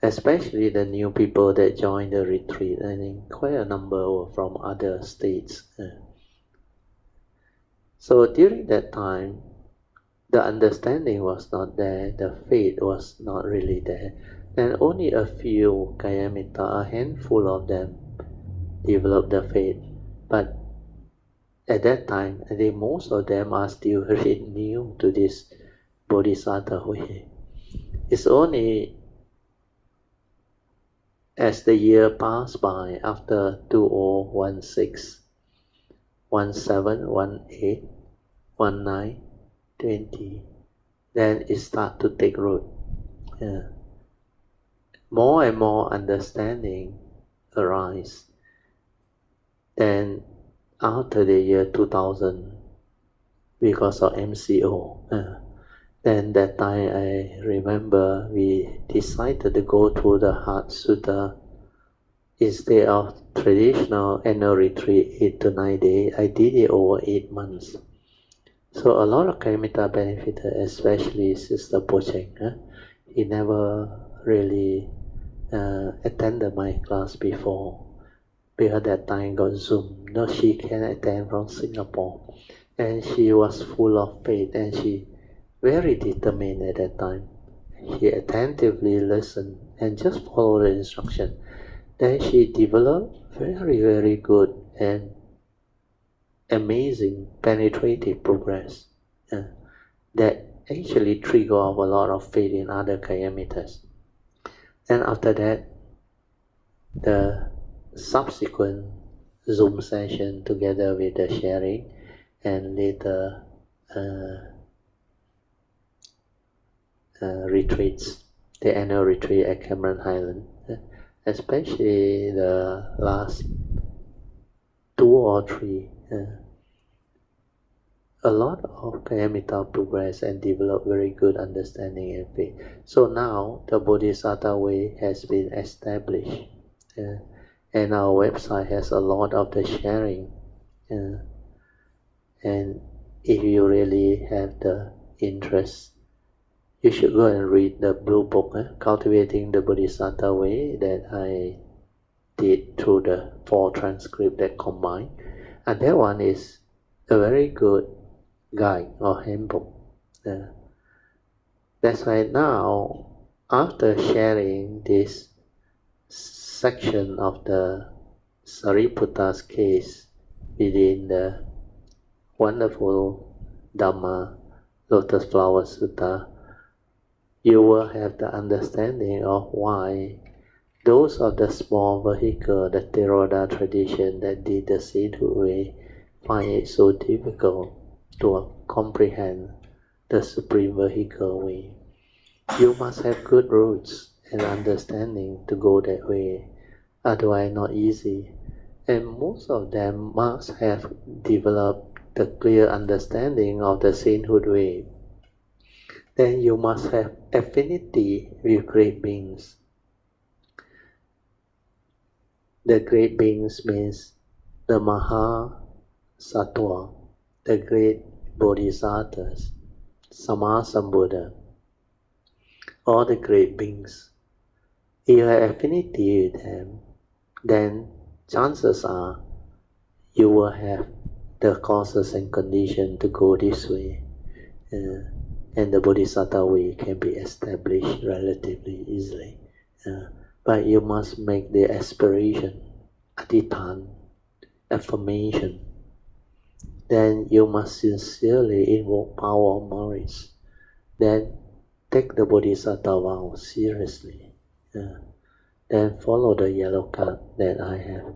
especially the new people that join the retreat, I think quite a number were from other states. So during that time, the understanding was not there, the faith was not really there, and only a few Kayamitta, a handful of them, developed the faith. But at that time, I think most of them are still very new to this Bodhisattva way. It's only as the year passed by, after 2016, 17, 18, 19, 20, then it starts to take root. More and more understanding arise. Then after the year 2000, because of MCO, then that time I remember we decided to go to the Heart Sutta instead of traditional annual retreat 8 to 9 days. I did it over 8 months. So a lot of Kayamitta benefited, especially Sister Pocheng. He never really attended my class before, because that time got Zoom. No, she can attend from Singapore, and she was full of faith, and she very determined at that time. She attentively listened and just followed the instruction. Then she developed very, very good and amazing penetrative progress that actually triggered off a lot of faith in other Kayamittas. And after that, the subsequent Zoom session together with the sharing, and later retreats, the annual retreat at Cameron Highland, especially the last 2 or 3, a lot of Kayamitta progress and develop very good understanding and faith. So now the Bodhisattva way has been established, and our website has a lot of the sharing. And if you really have the interest, you should go and read the blue book, Cultivating the Bodhisattva Way, that I did through the 4 transcripts that combine. And that one is a very good guide or handbook. That's why now, after sharing this section of the Sariputta's case within the wonderful Dhamma Lotus Flower Sutta, you will have the understanding of why those of the small vehicle, the Theravada tradition that did the sainthood way, find it so difficult to comprehend the supreme vehicle way. You must have good roots and understanding to go that way, otherwise not easy. And most of them must have developed the clear understanding of the sainthood way. Then you must have affinity with great beings. The great beings means the Maha Sattva, the great Bodhisattvas, Sammasambuddha, all the great beings. If you have affinity with them, then chances are you will have the causes and conditions to go this way, and the Bodhisattva way can be established relatively easily. But you must make the aspiration, adhitthana, affirmation. Then you must sincerely invoke power of merits. Then take the Bodhisattva vow seriously. Then follow the yellow card that I have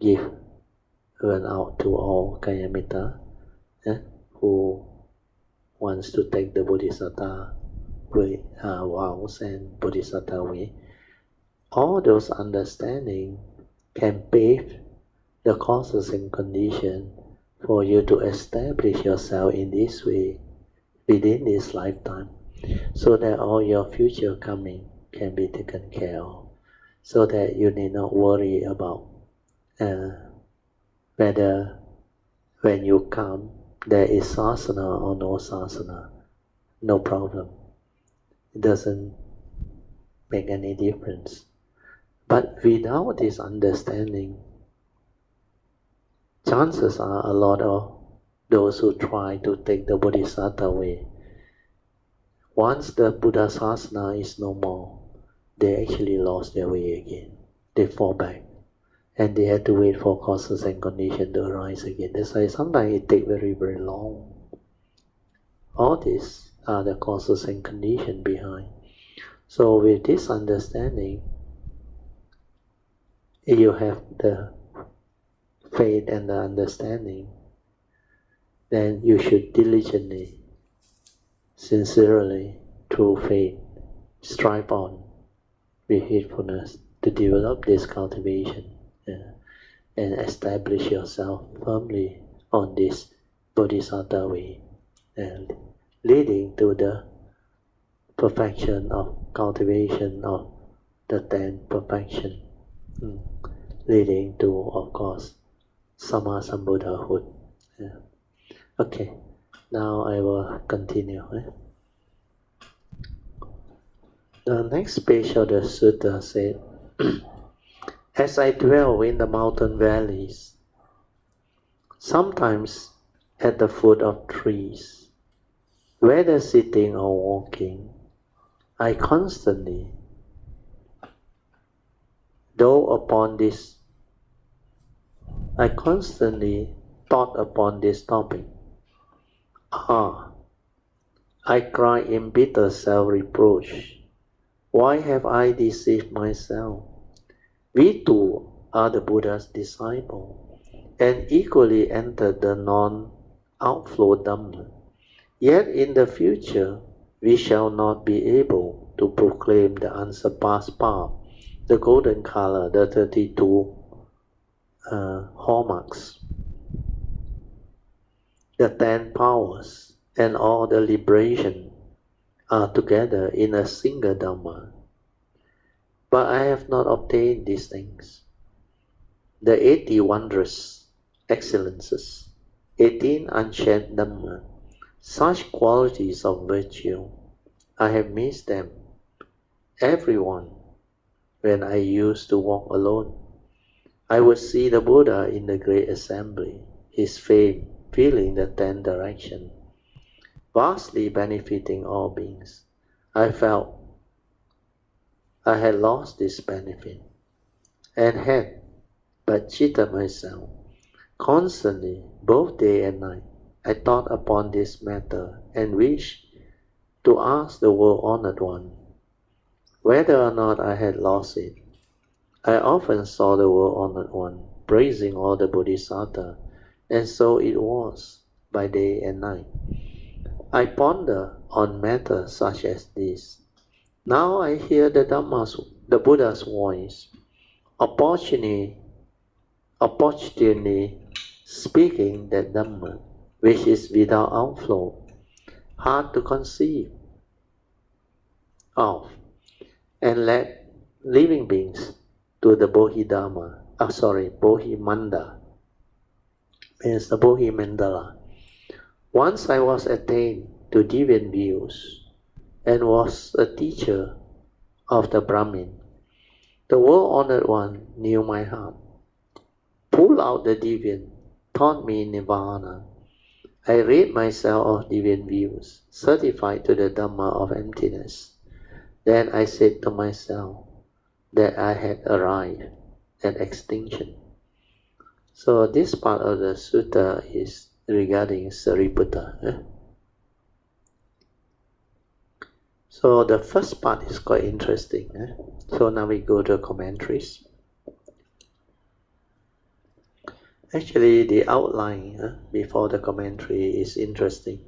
given out to all Kayamitta who wants to take the Bodhisattva way, vows and Bodhisattva way. All those understanding can pave the causes and conditions for you to establish yourself in this way within this lifetime, so that all your future coming can be taken care of, so that you need not worry about whether when you come there is sasana or no sasana. No problem. It doesn't make any difference. But without this understanding, chances are a lot of those who try to take the Bodhisattva way, once the Buddha Sasana is no more, they actually lost their way again. They fall back. And they have to wait for causes and conditions to arise again. That's why sometimes it takes very, very long. All these are the causes and conditions behind. So with this understanding, you have the faith and the understanding, then you should diligently, sincerely, through faith, strive on with faithfulness to develop this cultivation and establish yourself firmly on this Bodhisattva way, and leading to the perfection of cultivation of the 10 perfection, leading to, of course, Sama Sambuddhahood. Okay, now I will continue. The next page of the sutta said, as I dwell in the mountain valleys, sometimes at the foot of trees, whether sitting or walking, I constantly thought upon this topic. I cry in bitter self-reproach. Why have I deceived myself? We too are the Buddha's disciple, and equally enter the non-outflow Dhamma. Yet in the future, we shall not be able to proclaim the unsurpassed path, the golden color, the 32 hallmarks, the 10 powers, and all the liberation are together in a single Dhamma. But I have not obtained these things. The 80 wondrous excellences, 18 unchanged Dhamma, such qualities of virtue, I have missed them. Everyone, when I used to walk alone, I would see the Buddha in the great assembly, his fame filling the 10 directions, vastly benefiting all beings. I felt I had lost this benefit and had but cheated myself. Constantly, both day and night, I thought upon this matter and wished to ask the world-honored one whether or not I had lost it. I often saw the world-honored one praising all the Bodhisattvas, and so it was by day and night. I ponder on matters such as this. Now I hear the Buddha's voice, opportunely speaking that Dhamma, which is without outflow, hard to conceive of, and led living beings to the Bodhimanda, means the Bodhimandala. Once I was attained to deviant views and was a teacher of the Brahmin. The world-honored one knew my heart, pulled out the deviant taught me Nirvana. I rid myself of deviant views, certified to the Dhamma of emptiness. Then I said to myself that I had arrived at extinction. So this part of the sutta is regarding Sariputta. So the first part is quite interesting. So now we go to commentaries. Actually, the outline before the commentary is interesting.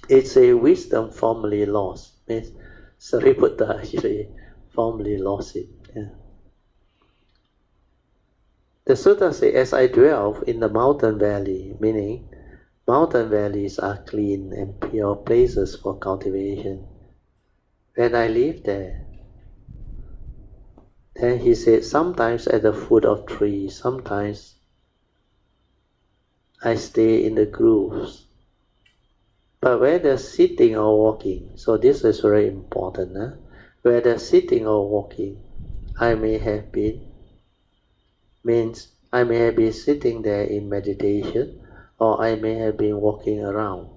It's a wisdom formerly lost. Means Sariputta actually formerly lost it. The sutta says, as I dwell in the mountain valley, meaning mountain valleys are clean and pure places for cultivation. When I live there, then he said, sometimes at the foot of trees, sometimes I stay in the grooves. But whether sitting or walking, so this is very important. Whether sitting or walking, I may have been sitting there in meditation, or I may have been walking around.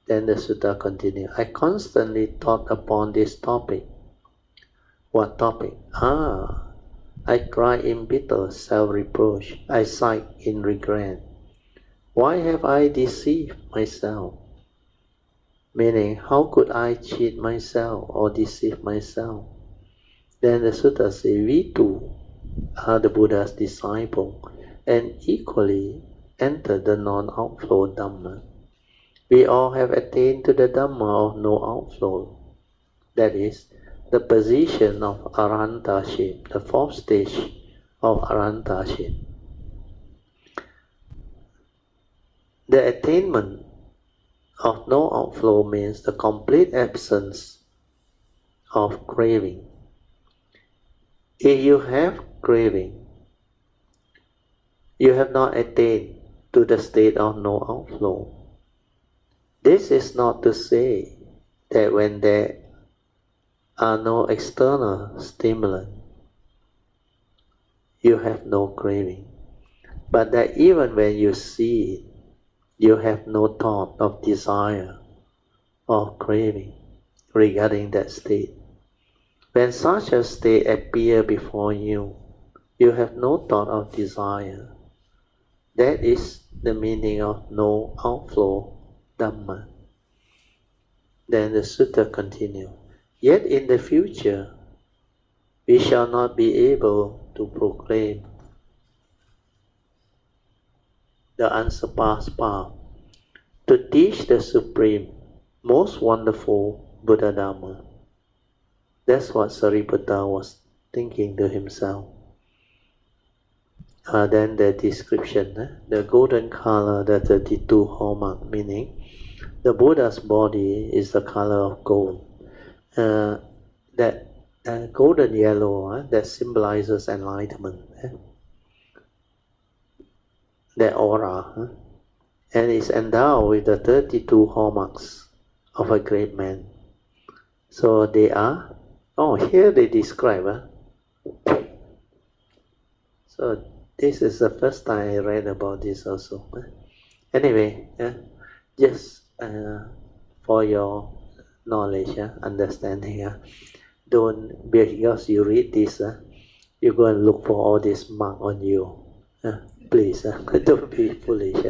Then the sutta continues. I constantly thought upon this topic. What topic? I cry in bitter self-reproach. I sigh in regret. Why have I deceived myself? Meaning, how could I cheat myself or deceive myself? Then the sutta says, we too are the Buddha's disciple and equally enter the non-outflow Dhamma. We all have attained to the Dhamma of no outflow. That is, the position of Arhantaship, the fourth stage of Arhantaship. The attainment of no outflow means the complete absence of craving. If you have craving, you have not attained to the state of no outflow. This is not to say that when there are no external stimulants, you have no craving, but that even when you see it, you have no thought of desire or craving regarding that state. When such a state appears before you, you have no thought of desire. That is the meaning of no outflow Dhamma. Then the sutta continues. Yet in the future, we shall not be able to proclaim the unsurpassed path, to teach the supreme, most wonderful Buddha Dhamma. That's what Sariputta was thinking to himself. Then the description, the golden color, the 32 hallmark, meaning the Buddha's body is the color of gold. That golden yellow, that symbolizes enlightenment. The aura, and is endowed with the 32 hallmarks of a great man. So they are, here they describe. So this is the first time I read about this also. Anyway, just for your knowledge, understanding, don't, because you read this, you go and look for all this mark on you. Please, don't be foolish.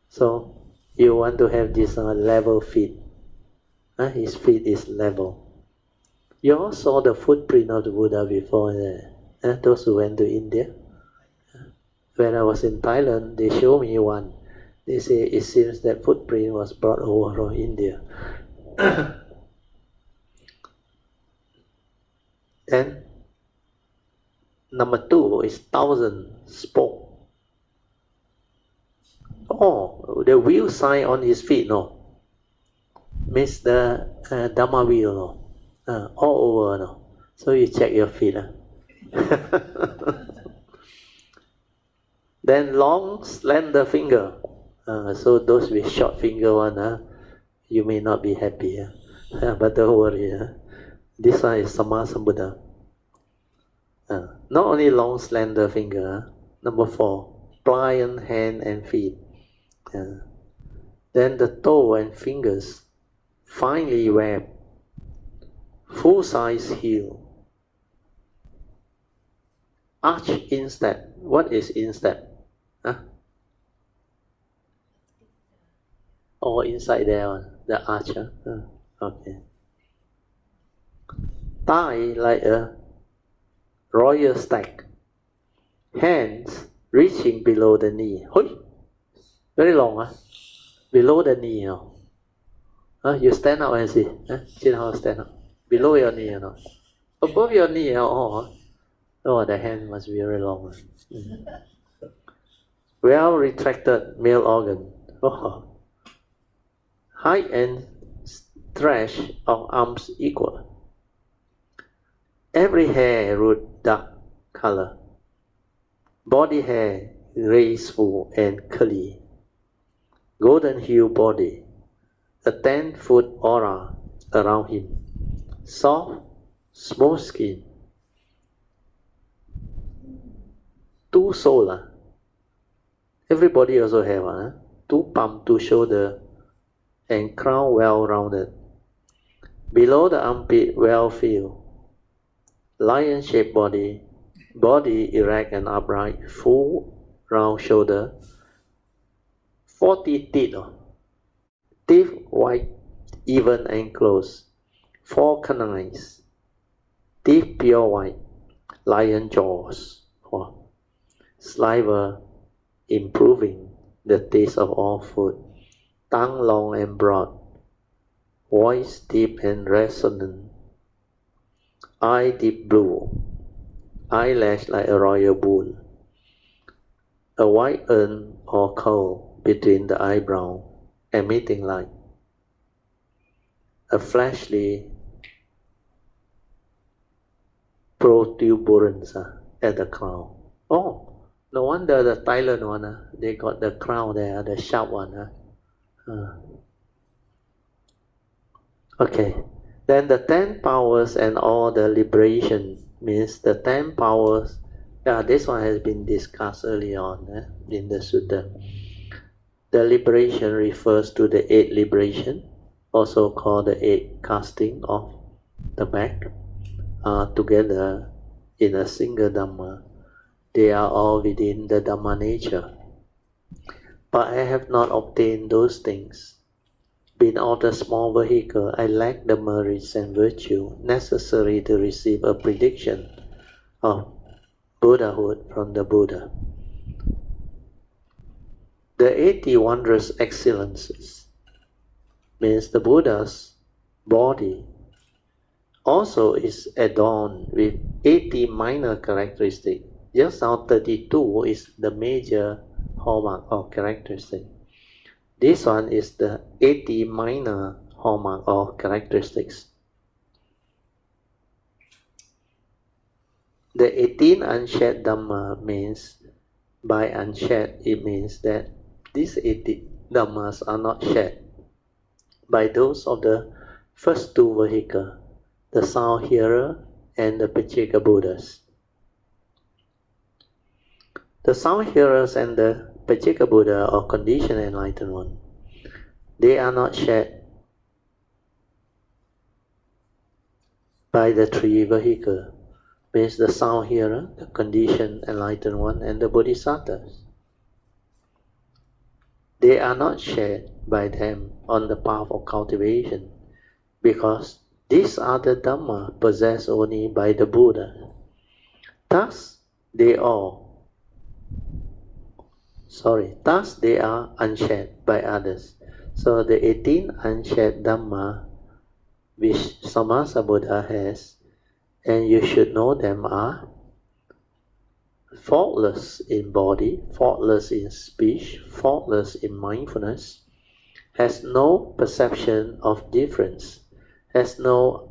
So you want to have this level feet. His feet is level. You all saw the footprint of the Buddha before there. Those who went to India. When I was in Thailand, they showed me one. They say it seems that footprint was brought over from India. Then number 2 is 1,000 spoke. The wheel sign on his feet, no? Means the Dhamma wheel, no? All over, no? So you check your feet. Then long, slender finger. So those with short finger one, you may not be happy. But don't worry. This one is Sammasambuddha. Not only long, slender finger, Number 4, pliant hand and feet. Then the toe and fingers, finely webbed, full-size heel. Arch instep. What is instep? Oh, inside there, the arch. Okay. Thigh like a royal stag. Hands reaching below the knee. Very long, below the knee. You stand up and see. See how stand up. Below your knee, above your knee. Oh, the hand must be very long. Well retracted male organ. Height and stretch of arms equal. Every hair root dark color. Body hair graceful and curly. Golden hue body. A 10-foot aura around him. Soft, smooth skin. 2 solar. Everybody also have one. 2 palm, 2 shoulder, and crown well rounded. Below the armpit well filled. Lion-shaped body, body erect and upright, full round shoulder. 40 teeth. Teeth white, even and close. 4 canines. Teeth pure white. Lion jaws. Saliva improving the taste of all food. Tongue long and broad. Voice deep and resonant. Eye deep blue. Eyelash like a royal bull. A white urn or coal between the eyebrow, emitting light. A fleshly protuberance at the crown. No wonder the Thailand one, they got the crown there, the sharp one. Okay, then the 10 powers and all the liberation means the 10 powers. This one has been discussed early on in the sutta. The liberation refers to the 8 liberation, also called the 8 casting of the back, together in a single Dhamma. They are all within the Dhamma nature. But I have not obtained those things. Being of the small vehicle, I lack the merits and virtue necessary to receive a prediction of Buddhahood from the Buddha. The 80 wondrous excellences means the Buddha's body also is adorned with 80 minor characteristics. Just now 32 is the major hallmark or characteristic. This one is the 80 minor hallmark or characteristics. The 18 unshed Dhamma means, by unshed, it means that these 80 Dhammas are not shed by those of the first 2 vehicles, the sound hearer and the Pacceka Buddhas. The sound hearers and the Pacceka Buddha or conditioned enlightened one, they are not shed by the 3 vehicles, means the sound hearer, the conditioned enlightened one, and the Bodhisattvas. They are not shared by them on the path of cultivation, because these are the Dhamma possessed only by the Buddha. Thus they are unshed by others. So the 18 unshed Dhamma which Sammasa Buddha has, and you should know them, are faultless in body, faultless in speech, faultless in mindfulness, has no perception of difference, has no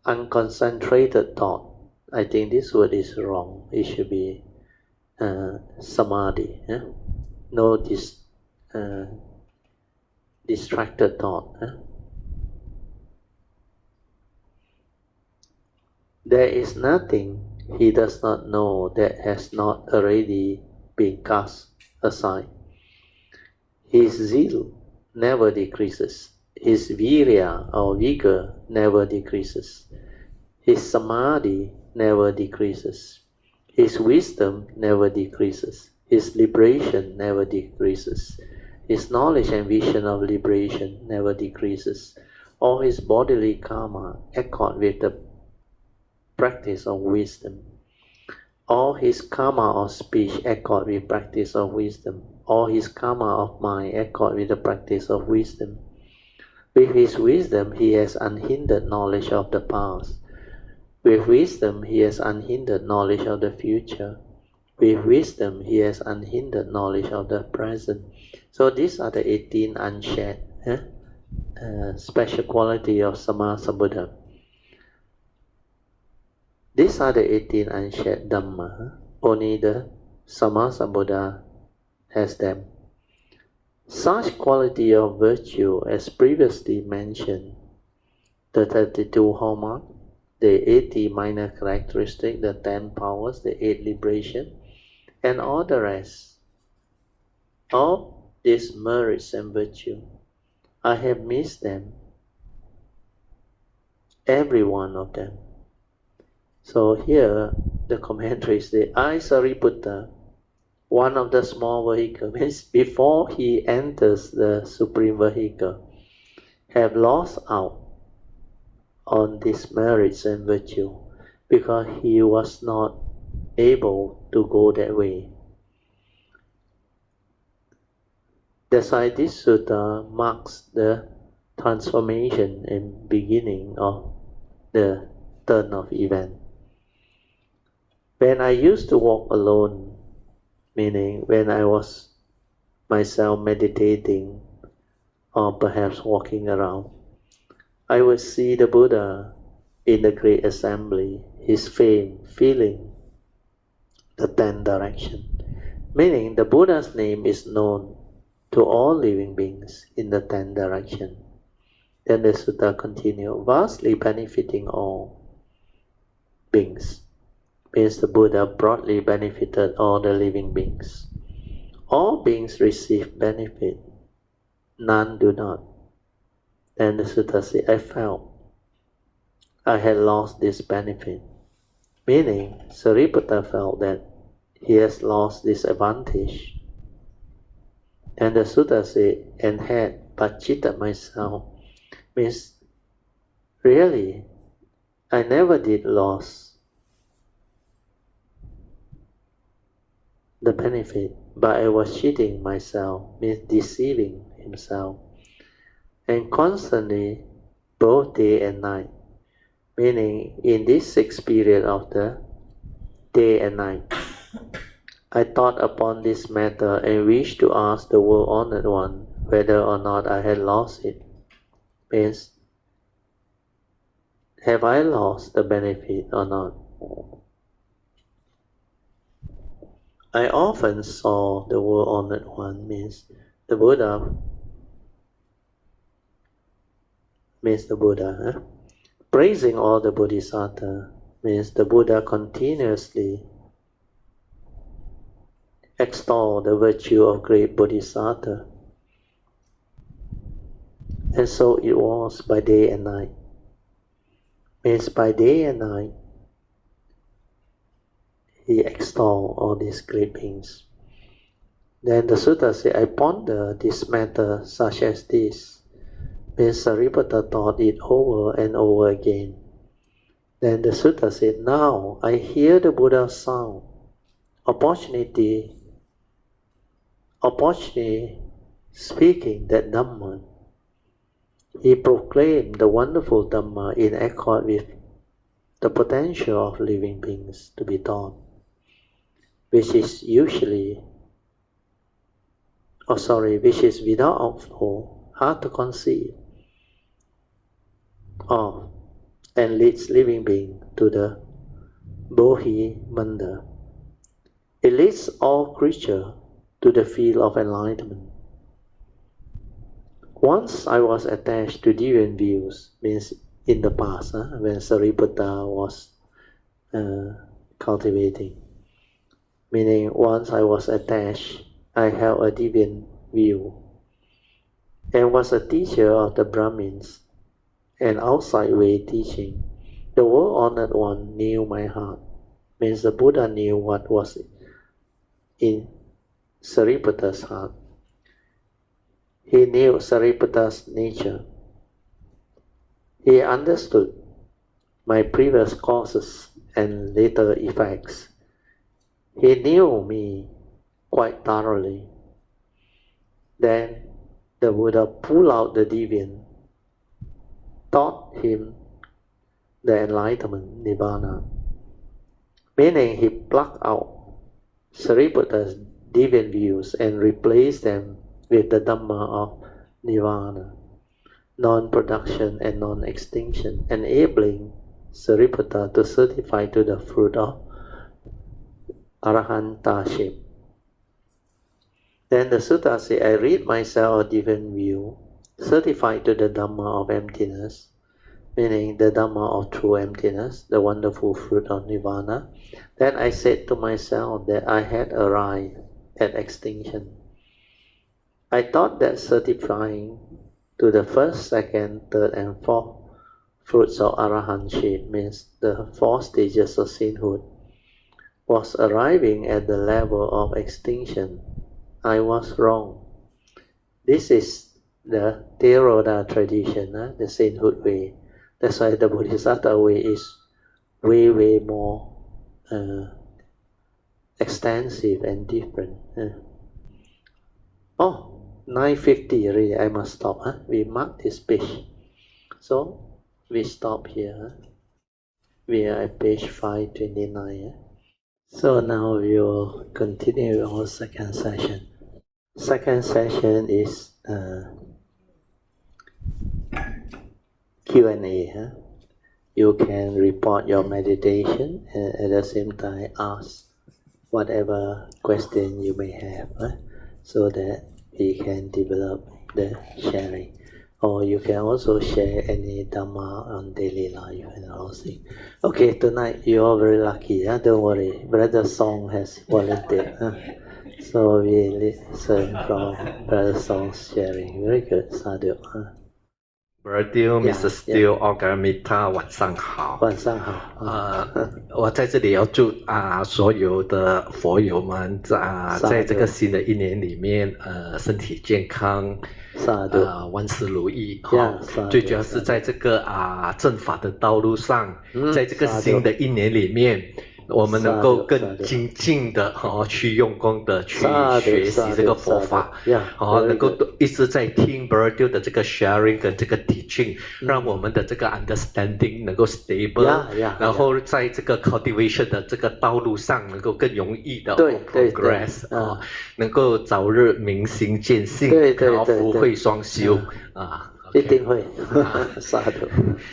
unconcentrated thought. I think this word is wrong. It should be samadhi. No distracted thought. There is nothing he does not know that has not already been cast aside. His zeal never decreases. His virya or vigor never decreases. His samadhi never decreases. His wisdom never decreases. His liberation never decreases. His knowledge and vision of liberation never decreases. All his bodily karma accord with the practice of wisdom. All his karma of speech accord with practice of wisdom. All his karma of mind accord with the practice of wisdom. With his wisdom, he has unhindered knowledge of the past. With wisdom, he has unhindered knowledge of the future. With wisdom, he has unhindered knowledge of the present. So these are the 18 unshared special quality of Sammasambuddha. These are the 18 unshared Dhamma. Only the Sammasambuddha has them. Such quality of virtue, as previously mentioned, the 32 hallmarks, the 80 minor characteristics, the 10 powers, the 8 liberation, and all the rest, all these merits and virtue, I have missed them, every one of them. So here the commentary says, I Sariputta, one of the small vehicles, means before he enters the supreme vehicle, have lost out on these merits and virtue because he was not able to go that way. That's why this sutta marks the transformation and beginning of the turn of event. When I used to walk alone, meaning when I was myself meditating or perhaps walking around, I would see the Buddha in the great assembly, his fame filling the 10 directions, meaning the Buddha's name is known to all living beings in the 10 directions. Then the sutta continues, vastly benefiting all beings, means the Buddha broadly benefited all the living beings. All beings receive benefit, none do not. Then the sutta says, I felt I had lost this benefit, meaning Sariputta felt that he has lost this advantage. And the sutta says, and had but cheated myself, means really I never did lose the benefit, but I was cheating myself, means deceiving himself, and constantly both day and night, meaning in this 6 period of the day and night, I thought upon this matter and wished to ask the world-honored one whether or not I had lost it. Means, have I lost the benefit or not? I often saw the world-honored one, means the Buddha, praising all the Bodhisattvas, means the Buddha continuously extol the virtue of great Bodhisattva. And so it was by day and night. Means by day and night, he extolled all these great beings. Then the sutta says, I ponder this matter such as this. Means Sariputta thought it over and over again. Then the sutta said, now I hear the Buddha's sound. Opportunity speaking that Dhamma. He proclaimed the wonderful Dhamma in accord with the potential of living beings to be taught, which is without outflow, hard to conceive of, and leads living being to the Bodhi Manda. It leads all creatures to the field of enlightenment. Once I was attached to deviant views, means in the past, when Sariputta was cultivating. Meaning, once I was attached, I held a deviant view, and was a teacher of the Brahmins, and outside way teaching. The world-honored one knew my heart. Means the Buddha knew what was in Sariputta's heart. He knew Sariputta's nature. He understood my previous causes and later effects. He knew me quite thoroughly. Then the Buddha pulled out the deviant, taught him the enlightenment, Nibbana. Meaning he plucked out Sariputta's deviant views and replaced them with the Dhamma of Nirvana, non-production and non-extinction, enabling Sariputta to certify to the fruit of Arahantaship. Then the sutta says, I read myself a deviant view, certified to the Dhamma of emptiness, meaning the Dhamma of true emptiness, the wonderful fruit of Nirvana. Then I said to myself that I had arrived at extinction. I thought that certifying to the first, second, third, and fourth fruits of Arahantship, means the 4 stages of sainthood, was arriving at the level of extinction. I was wrong. This is the Theravada tradition, the sainthood way. That's why the Bodhisattva way is way more extensive and different. 9:50 already, I must stop. We mark this page. So, we stop here. We are at page 529. So now we will continue our second session. Second session is Q&A. You can report your meditation and at the same time ask whatever question you may have, so that we can develop the sharing. Or you can also share any Dhamma on daily life and all things. Okay, tonight you are very lucky. Don't worry, Brother Song has volunteered. So we listen from Brother Song's sharing. Very good, Sadhu. Brother Mr. Steele, Orgamita， 晚上好。晚上好。我在这里要祝所有的佛友们在这个新的一年里面身体健康，万事如意。最主要是在这个正法的道路上，在这个新的一年里面，我们能够更精进的去用功的去学习这个佛法，能够一直在听 Brother 的这个 sharing 跟这个 teaching， 让我们的这个 understanding 能够 stable， 然后在这个 cultivation 的这个道路上能够更容易的 progress， 能够早日明心见性，然后福慧双修一定会。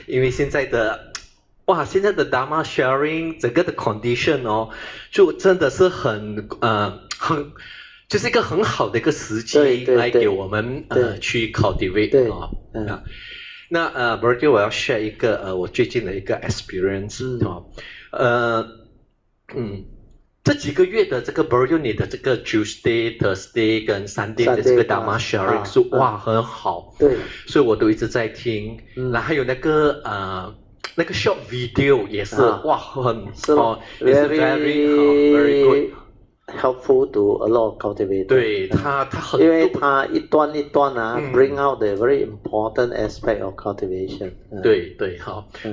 因为现在的现在的 Dhamma Sharing 整个的 condition 就真的是就是一个很好的一个时机来给我们去 cultivate 那Brother 我要 share 一个我最近的一个 experience 这几个月的这个 Brother 你的这个 Tuesday、Thursday 跟 Sunday 的这个 Dhamma Sharing 是很好，对，所以我都一直在听，然后还有那个short video 也是很very good， helpful to a lot of cultivators。对，它很，因为它一段一段bring out the very important aspect of cultivation。对，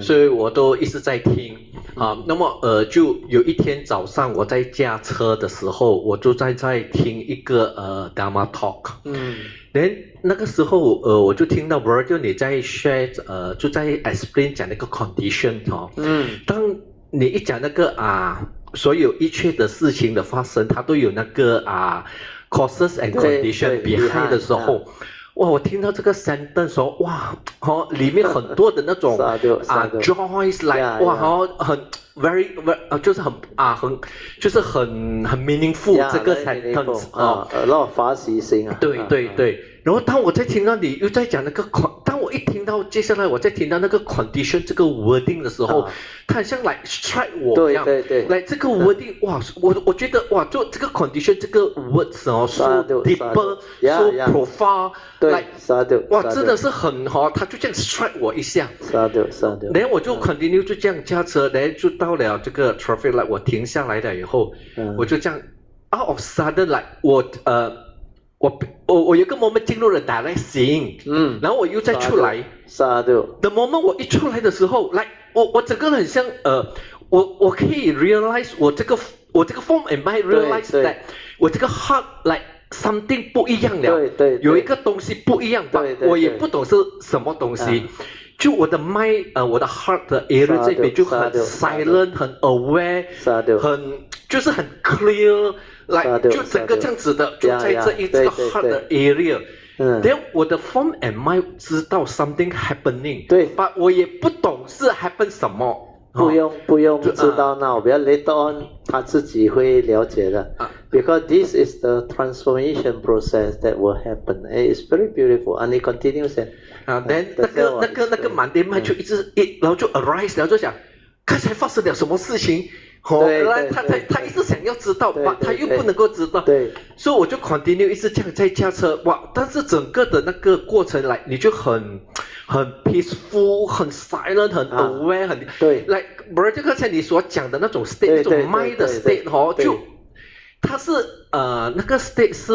所以我都一直在听那么就有一天早上我在驾车的时候，我就在听一个Dharma talk。那个时候我就听到 Brother 你在 share 就在 explain 讲那个 condition 当你一讲那个所有一切的事情的发生，它都有那个causes and condition behind 的时候，我听到这个 sentence 里面很多的那种joys like 很 very 就是很就是很 meaningful 这个 sentence a lot of 法喜心对然后当我在听到你又在讲那个当我一听到接下来我在听到那个 condition 这个 wording 的时候，它很像来 strike 我一样。对。来这个 wording 哇，我觉得哇，就这个 condition 这个 words 哦 ，so deeper，so profound，来哇，真的是很它就这样 strike 我一下。然后我就 continue 就这样驾车，然后就到了这个 traffic light， 我停下来了以后，我就这样 out of sudden 来我有个 moment 进入了 direct seeing，然后我又再出来。The moment 我一出来的时候，来我整个人很像我可以 realize 我这个 form and mind realize that 我这个 heart like something 不一样了，有一个东西不一样吧，我也不懂是什么东西。就我的 mind， 我的 heart 的 area 这边就很 silent， 很 aware， 就是很 clear， 来就整个这样子的，就在这个 heart 的 area。then 我的 form and mind 知道 something happening， 对，但我也不懂是 happen 什么。不用知道now，不要 later on 他自己会了解的。Because this is the transformation process that will happen. It's very beautiful, and it continues. Then 那个满天麦就一直然后就 arise， 然后就想，刚才发生了什么事情？他一直想要知道，他又不能够知道，所以我就 continue 一直这样在驾车，哇！但是整个的那个过程来，你就很 peaceful， 很 silent， 很 aware， 很对。来，不是就刚才你所讲的那种 state， 那种 mind 的 state 就它是那个 state 是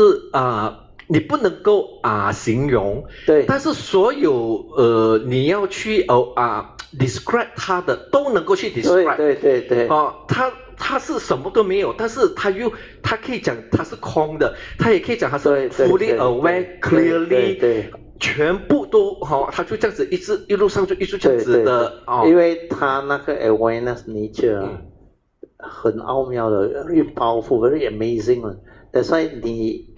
你不能够形容，对，但是所有你要去describe 它的都能够去 describe， 对，它是什么都没有，但是它可以讲它是空的，它也可以讲它是 fully aware clearly， 全部都它就这样子一路上就一直这样子的因为它那个 awareness nature 很奥妙的 very powerful very amazing that's why 你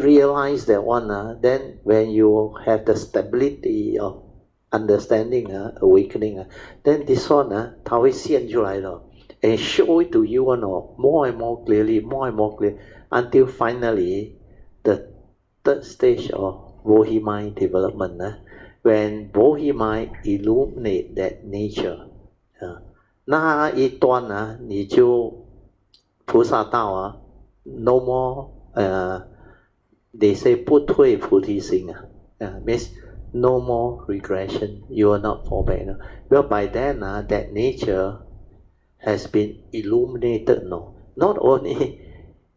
realize that one then when you have the stability of understanding awakening then this one 它会现出来的 and show it to you more and more clearly until finally the third stage of Bodhi mind development when Bodhi mind illuminate that nature 那一段你就菩萨道no more they say 不退菩提心means no more regression, you will not fall back. Well, by then, that nature has been illuminated. Not only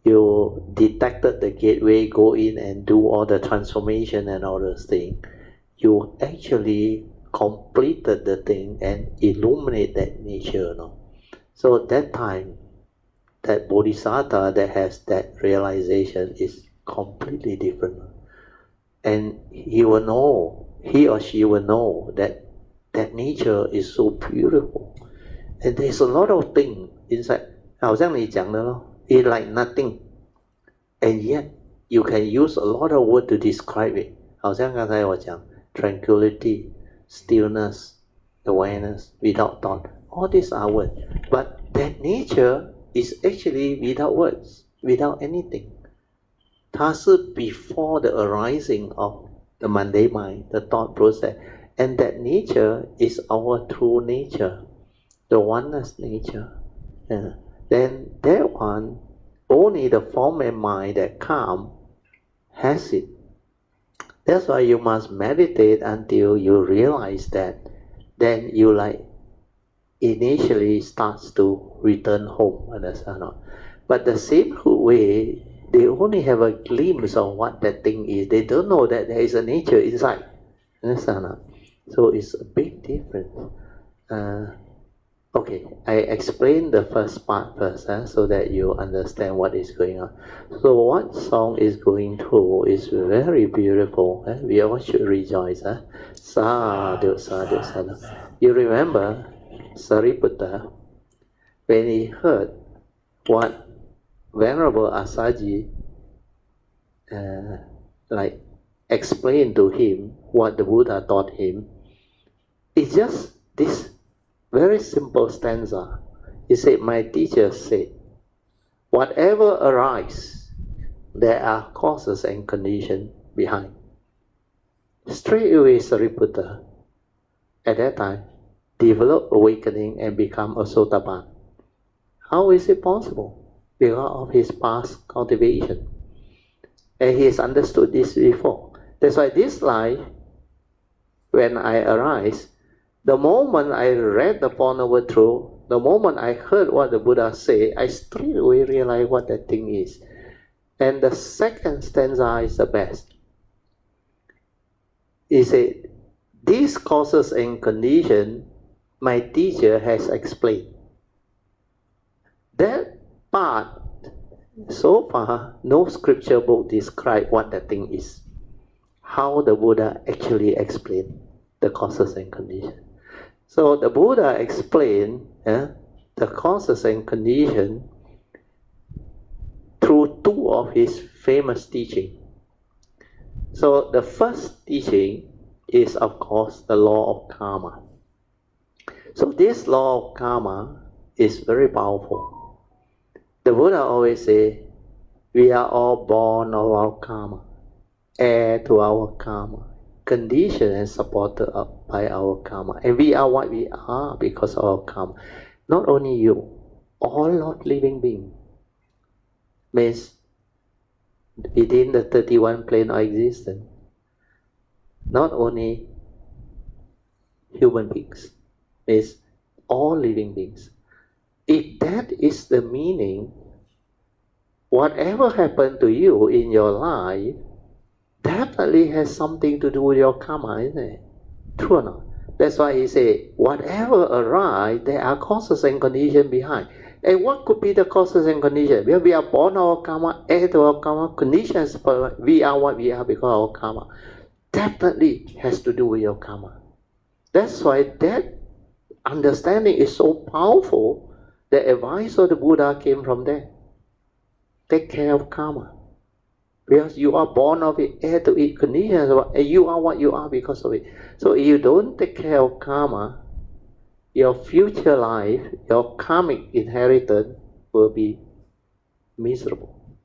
you detected the gateway, go in and do all the transformation and all those things, you actually completed the thing and illuminate that nature. So at that time, that bodhisattva that has that realization is completely different. And he or she will know that nature is so beautiful. And there's a lot of things inside. 好像你讲的咯 it's like nothing. And yet, you can use a lot of words to describe it. 好像刚才我讲 tranquility, stillness, awareness, without thought. All these are words. But that nature is actually without words, without anything. 它是 before the arising of the mundane mind, the thought process, and that nature is our true nature, the oneness nature. Then that one, only the form and mind that come has it. That's why you must meditate until you realize that. Then you initially starts to return home, understand? But the same way, they only have a glimpse of what that thing is. They don't know that there is a nature inside. Understand? So it's a big difference. Okay, I explain the first part first, so that you understand what is going on. So what song is going through is very beautiful. We all should rejoice. Sadhu, sadhu, sadhu. You remember Sariputta, when he heard what Venerable Asaji explained to him what the Buddha taught him. It's just this very simple stanza. He said, my teacher said, whatever arises, there are causes and conditions behind. Straight away Sariputta, at that time, develop awakening and become a Sotapan. How is it possible? Because of his past cultivation. And he has understood this before. That's why this life, when I arise, the moment I read the Four Noble Truths, the moment I heard what the Buddha said, I straight away realize what that thing is. And the second stanza is the best. He said, these causes and conditions my teacher has explained. That part, so far, no scripture book describe what that thing is. How the Buddha actually explained the causes and conditions. So the Buddha explained the causes and conditions through two of his famous teachings. So the first teaching is, of course, the law of karma. So this law of karma is very powerful. The Buddha always say, we are all born of our karma, heir to our karma, conditioned and supported up by our karma. And we are what we are because of our karma. Not only you, all of living beings. Means within the 31 plane of existence, not only human beings, means all living beings. If that is the meaning, whatever happened to you in your life definitely has something to do with your karma, isn't it? True or not? That's why he said, whatever arises, there are causes and conditions behind. And what could be the causes and conditions? Well, we are born our karma, heir to our karma, conditions, but we are what we are because of our karma. Definitely has to do with your karma. That's why that understanding is so powerful. The advice of the Buddha came from there. Take care of karma. Because you are born of it, heir to it, conditions, and you are what you are because of it. So if you don't take care of karma, your future life, your karmic inheritance will be miserable.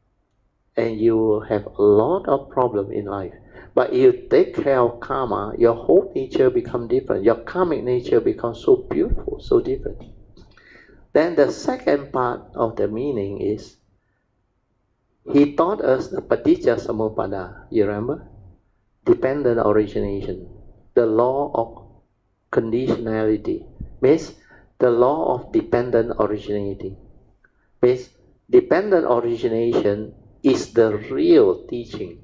And you will have a lot of problems in life. But if you take care of karma, your whole nature becomes different. Your karmic nature becomes so beautiful, so different. Then the second part of the meaning is, he taught us the Paticca Samuppada, you remember? Dependent origination, the law of conditionality, means the law of dependent originating. Means dependent origination is the real teaching.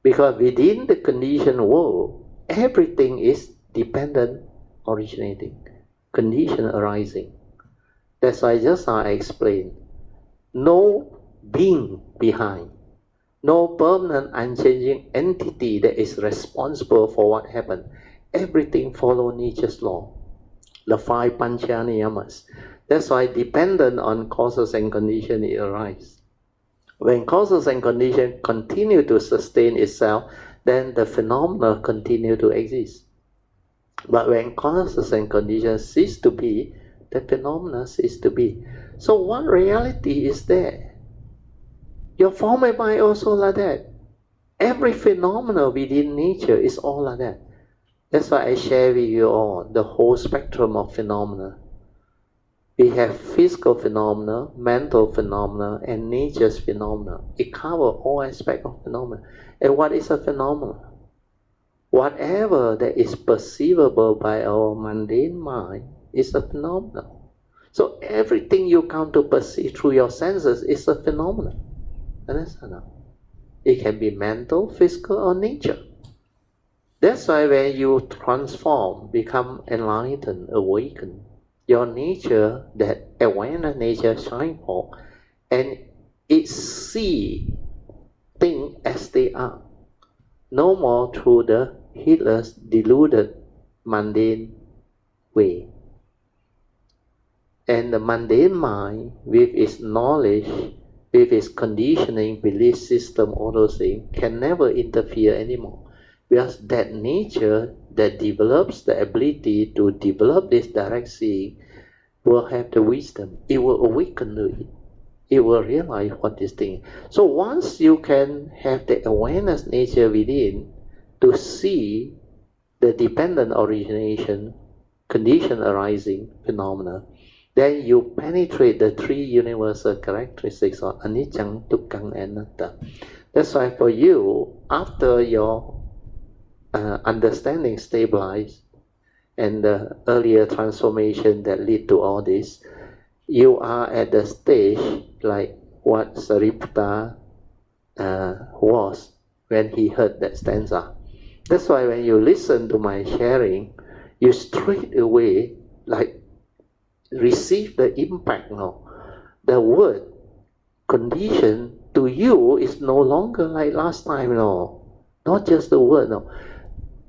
Because within the conditioned world, everything is dependent originating, condition arising. That's why just now I explained, no being behind, no permanent unchanging entity that is responsible for what happened. Everything follows nature's law, the 5 pancha niyamas. That's why dependent on causes and conditions it arises. When causes and conditions continue to sustain itself, then the phenomena continue to exist. But when causes and conditions cease to be, the phenomena cease to be. So what reality is there? Your form and mind also like that. Every phenomena within nature is all like that. That's why I share with you all the whole spectrum of phenomena. We have physical phenomena, mental phenomena, and nature's phenomena. It covers all aspects of phenomena. And what is a phenomenon? Whatever that is perceivable by our mundane mind is a phenomenon. So everything you come to perceive through your senses is a phenomenon. Understand? It can be mental, physical, or nature. That's why when you transform, become enlightened, awakened, your nature, that awareness nature shine forth, and it see things as they are. No more through the heedless, deluded, mundane way. And the mundane mind, with its knowledge, with its conditioning, belief system, all those things, can never interfere anymore. Because that nature that develops the ability to develop this direct seeing will have the wisdom. It will awaken to it. it will realize what this thing. So once you can have the awareness nature within to see the dependent origination, condition arising phenomena, then you penetrate the three universal characteristics of anicca, dukkha, and anatta. That's why for you, after your understanding stabilized and the earlier transformation that lead to all this, you are at the stage like what Sariputta was when he heard that stanza. That's why when you listen to my sharing, you straight away like receive the impact now. The word condition to you is no longer like last time, no. Not just the word, no.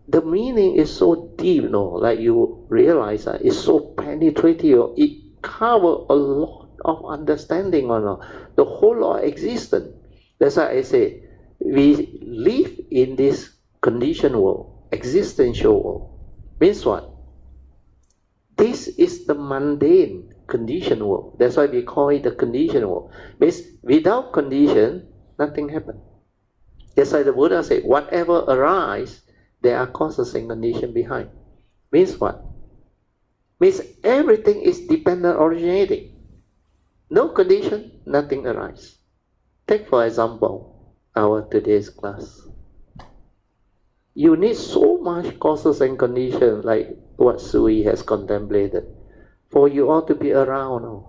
The meaning is so deep, no. Like you realize that it's so penetrating. It covers a lot of understanding, no. The whole of existence. That's why I say we live in this conditioned world, existential world. Means what? This is the mundane conditioned world. That's why we call it the conditioned world. Means without condition, nothing happens. That's why the Buddha said, whatever arises, there are causes and conditions behind. Means what? Means everything is dependent originating. No condition, nothing arises. Take for example, our today's class. You need so much causes and conditions like what Sui has contemplated for you all to be around.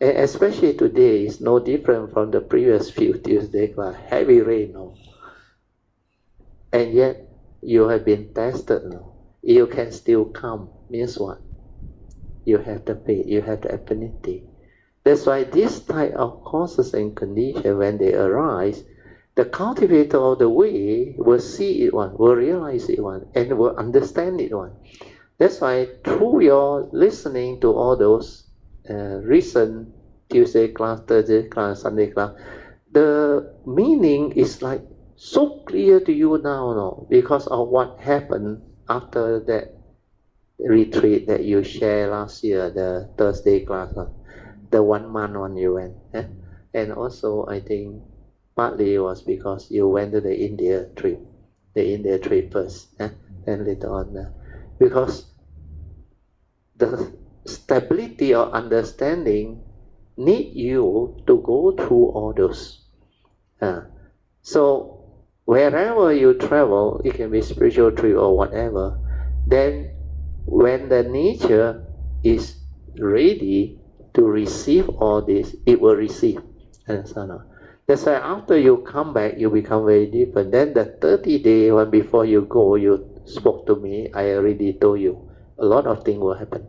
And especially today is no different from the previous few Tuesday class, heavy rain. And yet you have been tested. You can still come. Means what? You have the faith, you have the affinity. That's why this type of causes and conditions, when they arise, the cultivator of the way will see it one, will realize it one, and will understand it one. That's why through your listening to all those recent Tuesday class, Thursday class, Sunday class, the meaning is like so clear to you now, no? Because of what happened after that retreat that you shared last year, the Thursday class, the 1 month one you went. And also I think partly was because you went to the India trip first, and later on. Because the stability of understanding need you to go through all those. So wherever you travel, it can be spiritual trip or whatever, then when the nature is ready to receive all this, it will receive. That's why after you come back, you become very different. Then the 30 days when before you go, you spoke to me, I already told you, a lot of things will happen.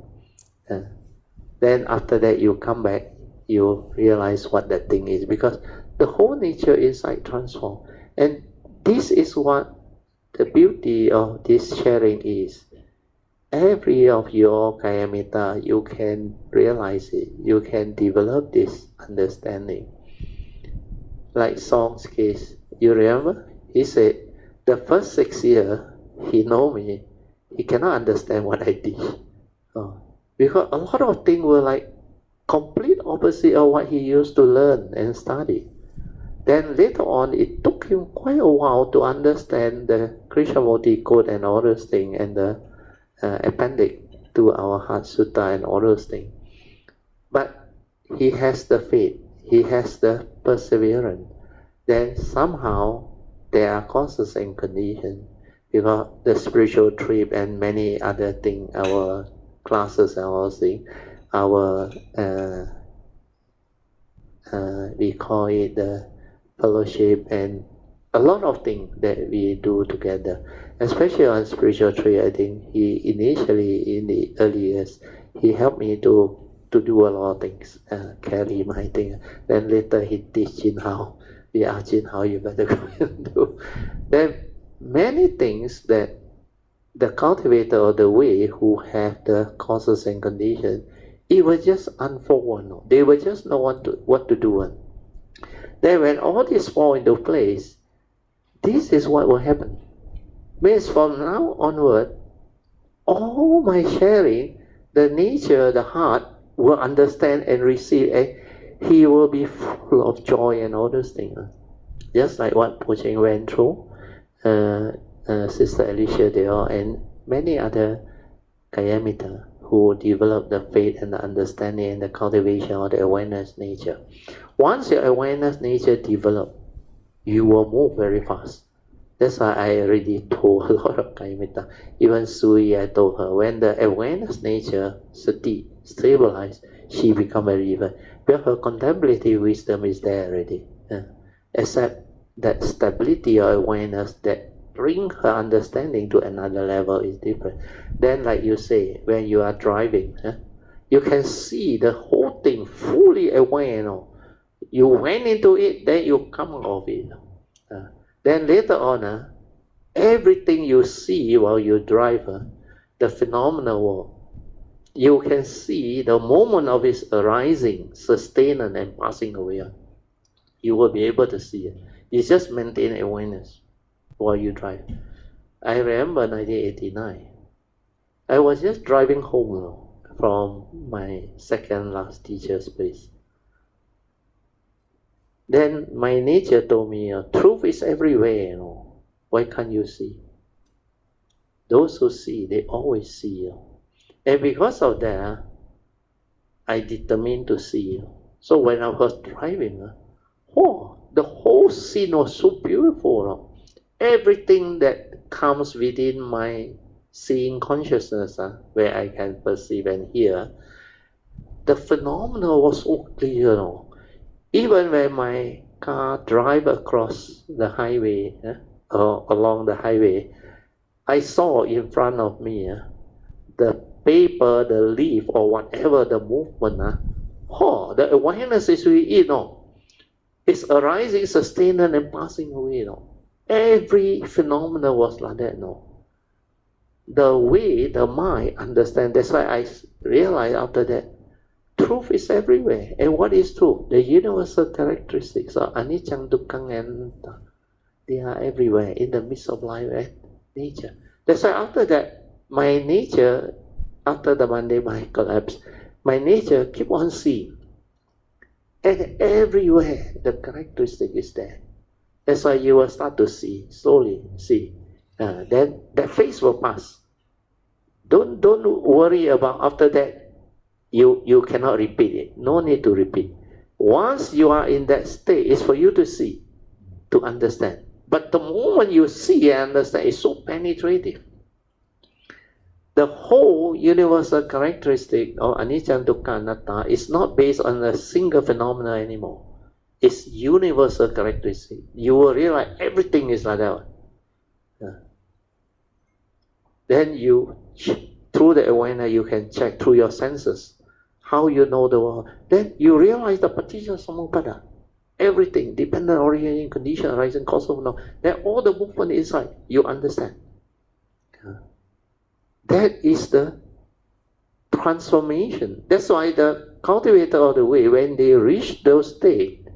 Then after that you come back, you realize what that thing is, because the whole nature inside transforms. And this is what the beauty of this sharing is. Every of your kayamita, you can realize it, you can develop this understanding. Like Song's case, you remember? He said, the first 6 years, he know me, he cannot understand what I did. Because a lot of things were like complete opposite of what he used to learn and study. Then later on, it took him quite a while to understand the Krishnamurti code and all those things, and the appendix to our Heart Sutta and all those things. But he has the faith, he has the perseverance. Then somehow there are causes and conditions, because the spiritual trip and many other things, our classes and all things, our we call it the fellowship, and a lot of things that we do together. Especially on spiritual trip, I think he initially in the early years, he helped me to do a lot of things, carry my thing. Then later he teach Jin how. We ask Jin how you better go and do. Then many things that the cultivator of the way who have the causes and conditions, it will just unfold. They will just know what to do. Then when all this fall into place, this is what will happen. Means from now onward, all my sharing, the nature, the heart will understand and receive, and he will be full of joy and all those things. Just like what Puja went through, Sister Alicia Deo and many other Kayamita who develop the faith and the understanding and the cultivation of the awareness nature. Once your awareness nature develop, you will move very fast. That's why I already told a lot of Kayamita. Even Sui, I told her, when the awareness nature, sati, stabilize, she become very even. But her contemplative wisdom is there already. Except that stability or awareness that bring her understanding to another level is different. Then, like you say, when you are driving, you can see the whole thing fully aware. You went into it, then you come out of it. Then later on, everything you see while you drive, the phenomenal world, you can see the moment of its arising, sustaining and passing away. You will be able to see it. You just maintain awareness while you drive. I remember 1989. I was just driving home from my second last teacher's place. Then my nature told me, truth is everywhere. Why can't you see? Those who see, they always see. And because of that, I determined to see. So when I was driving, the whole scene was so beautiful. Everything that comes within my seeing consciousness, where I can perceive and hear, the phenomenon was so clear. Even when my car drive across the highway, or along the highway, I saw in front of me the paper, the leaf, or whatever the movement. The awareness is with it. It's arising, sustaining, and passing away. Every phenomenon was like that. The way the mind understands, that's why I realized after that, truth is everywhere. And what is truth? The universal characteristics of anicca, dukkha, and anatta. They are everywhere in the midst of life and nature. That's why after that, my nature, after the Monday mind collapse, my nature keep on seeing. And everywhere the characteristic is there. That's why you will start to see, slowly see. Then that phase will pass. Don't worry about after that. You cannot repeat it. No need to repeat. Once you are in that state, it's for you to see, to understand. But the moment you see and understand, it's so penetrative. The whole universal characteristic of anicca, dukkha, anatta is not based on a single phenomenon anymore. It's universal characteristic. You will realize everything is like that. Then you, through the awareness, you can check through your senses how you know the world. Then you realize the paticca samuppada. Everything, dependent, orienting, condition, arising, cause of now. Then all the movement inside, you understand. That is the transformation. That's why the cultivator of the way, when they reach those states,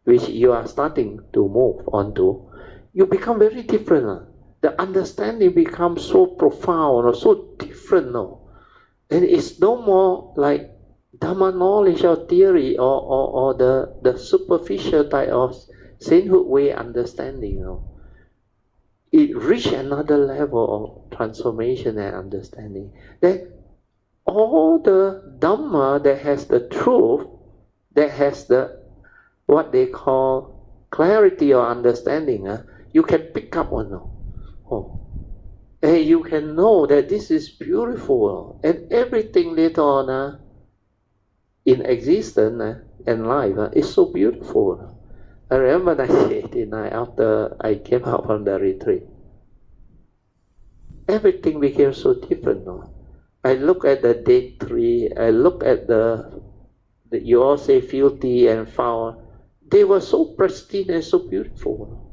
which you are starting to move onto, you become very different. The understanding becomes so profound or so different now. And it's no more like Dhamma knowledge or theory or the superficial type of sainthood way understanding. It reached another level of transformation and understanding. Then all the Dhamma that has the truth, that has the what they call clarity or understanding, you can pick up on. And you can know that this is beautiful. And everything later on in existence and life is so beautiful. I remember 1989, after I came out from the retreat, everything became so different. I look at the date tree, I look at the you all say filthy and foul. They were so pristine and so beautiful.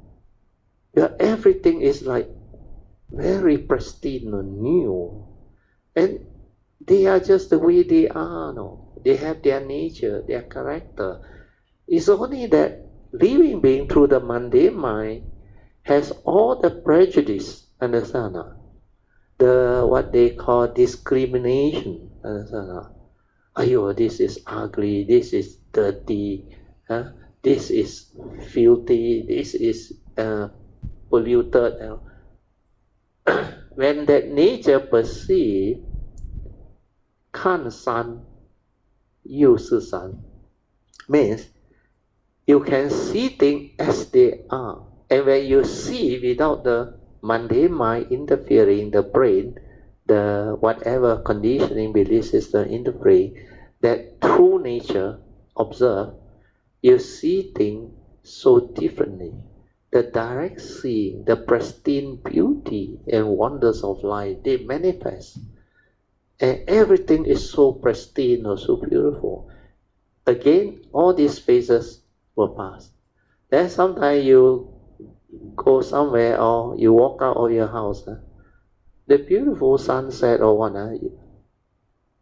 Everything is like very pristine and new. And they are just the way they are. They have their nature, their character. It's only that living being through the mundane mind has all the prejudice, understand? The what they call discrimination, understand? Ayo, this is ugly, this is dirty, this is filthy, this is polluted. When that nature perceive, 看山又是山 means you can see things as they are. And when you see without the mundane mind interfering, the brain, the whatever conditioning belief system interfering, that true nature observe, you see things so differently. The direct seeing, the pristine beauty and wonders of life, they manifest. And everything is so pristine or so beautiful. Again, all these phases will pass. Then sometimes you go somewhere or you walk out of your house, the beautiful sunset or what,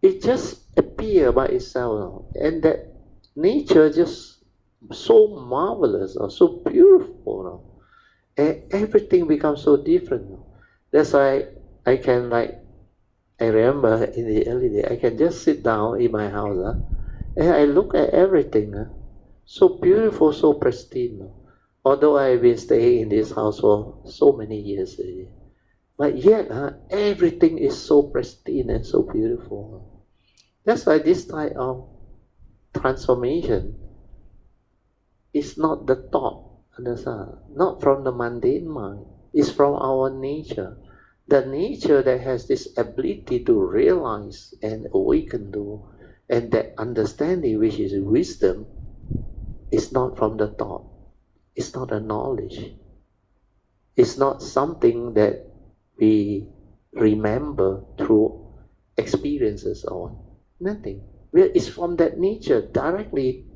it just appears by itself, and that nature just so marvelous or so beautiful, and everything becomes so different. That's why I can I remember in the early days, I can just sit down in my house and I look at everything, so beautiful, so pristine. Although I've been staying in this house for so many years already, but yet everything is so pristine and so beautiful. That's why this type of transformation is not the thought, understand? Not from the mundane mind. It's from our nature. The nature that has this ability to realize and awaken to, and that understanding which is wisdom, is not from the thought. It's not a knowledge. It's not something that we remember through experiences or nothing. It's from that nature, directly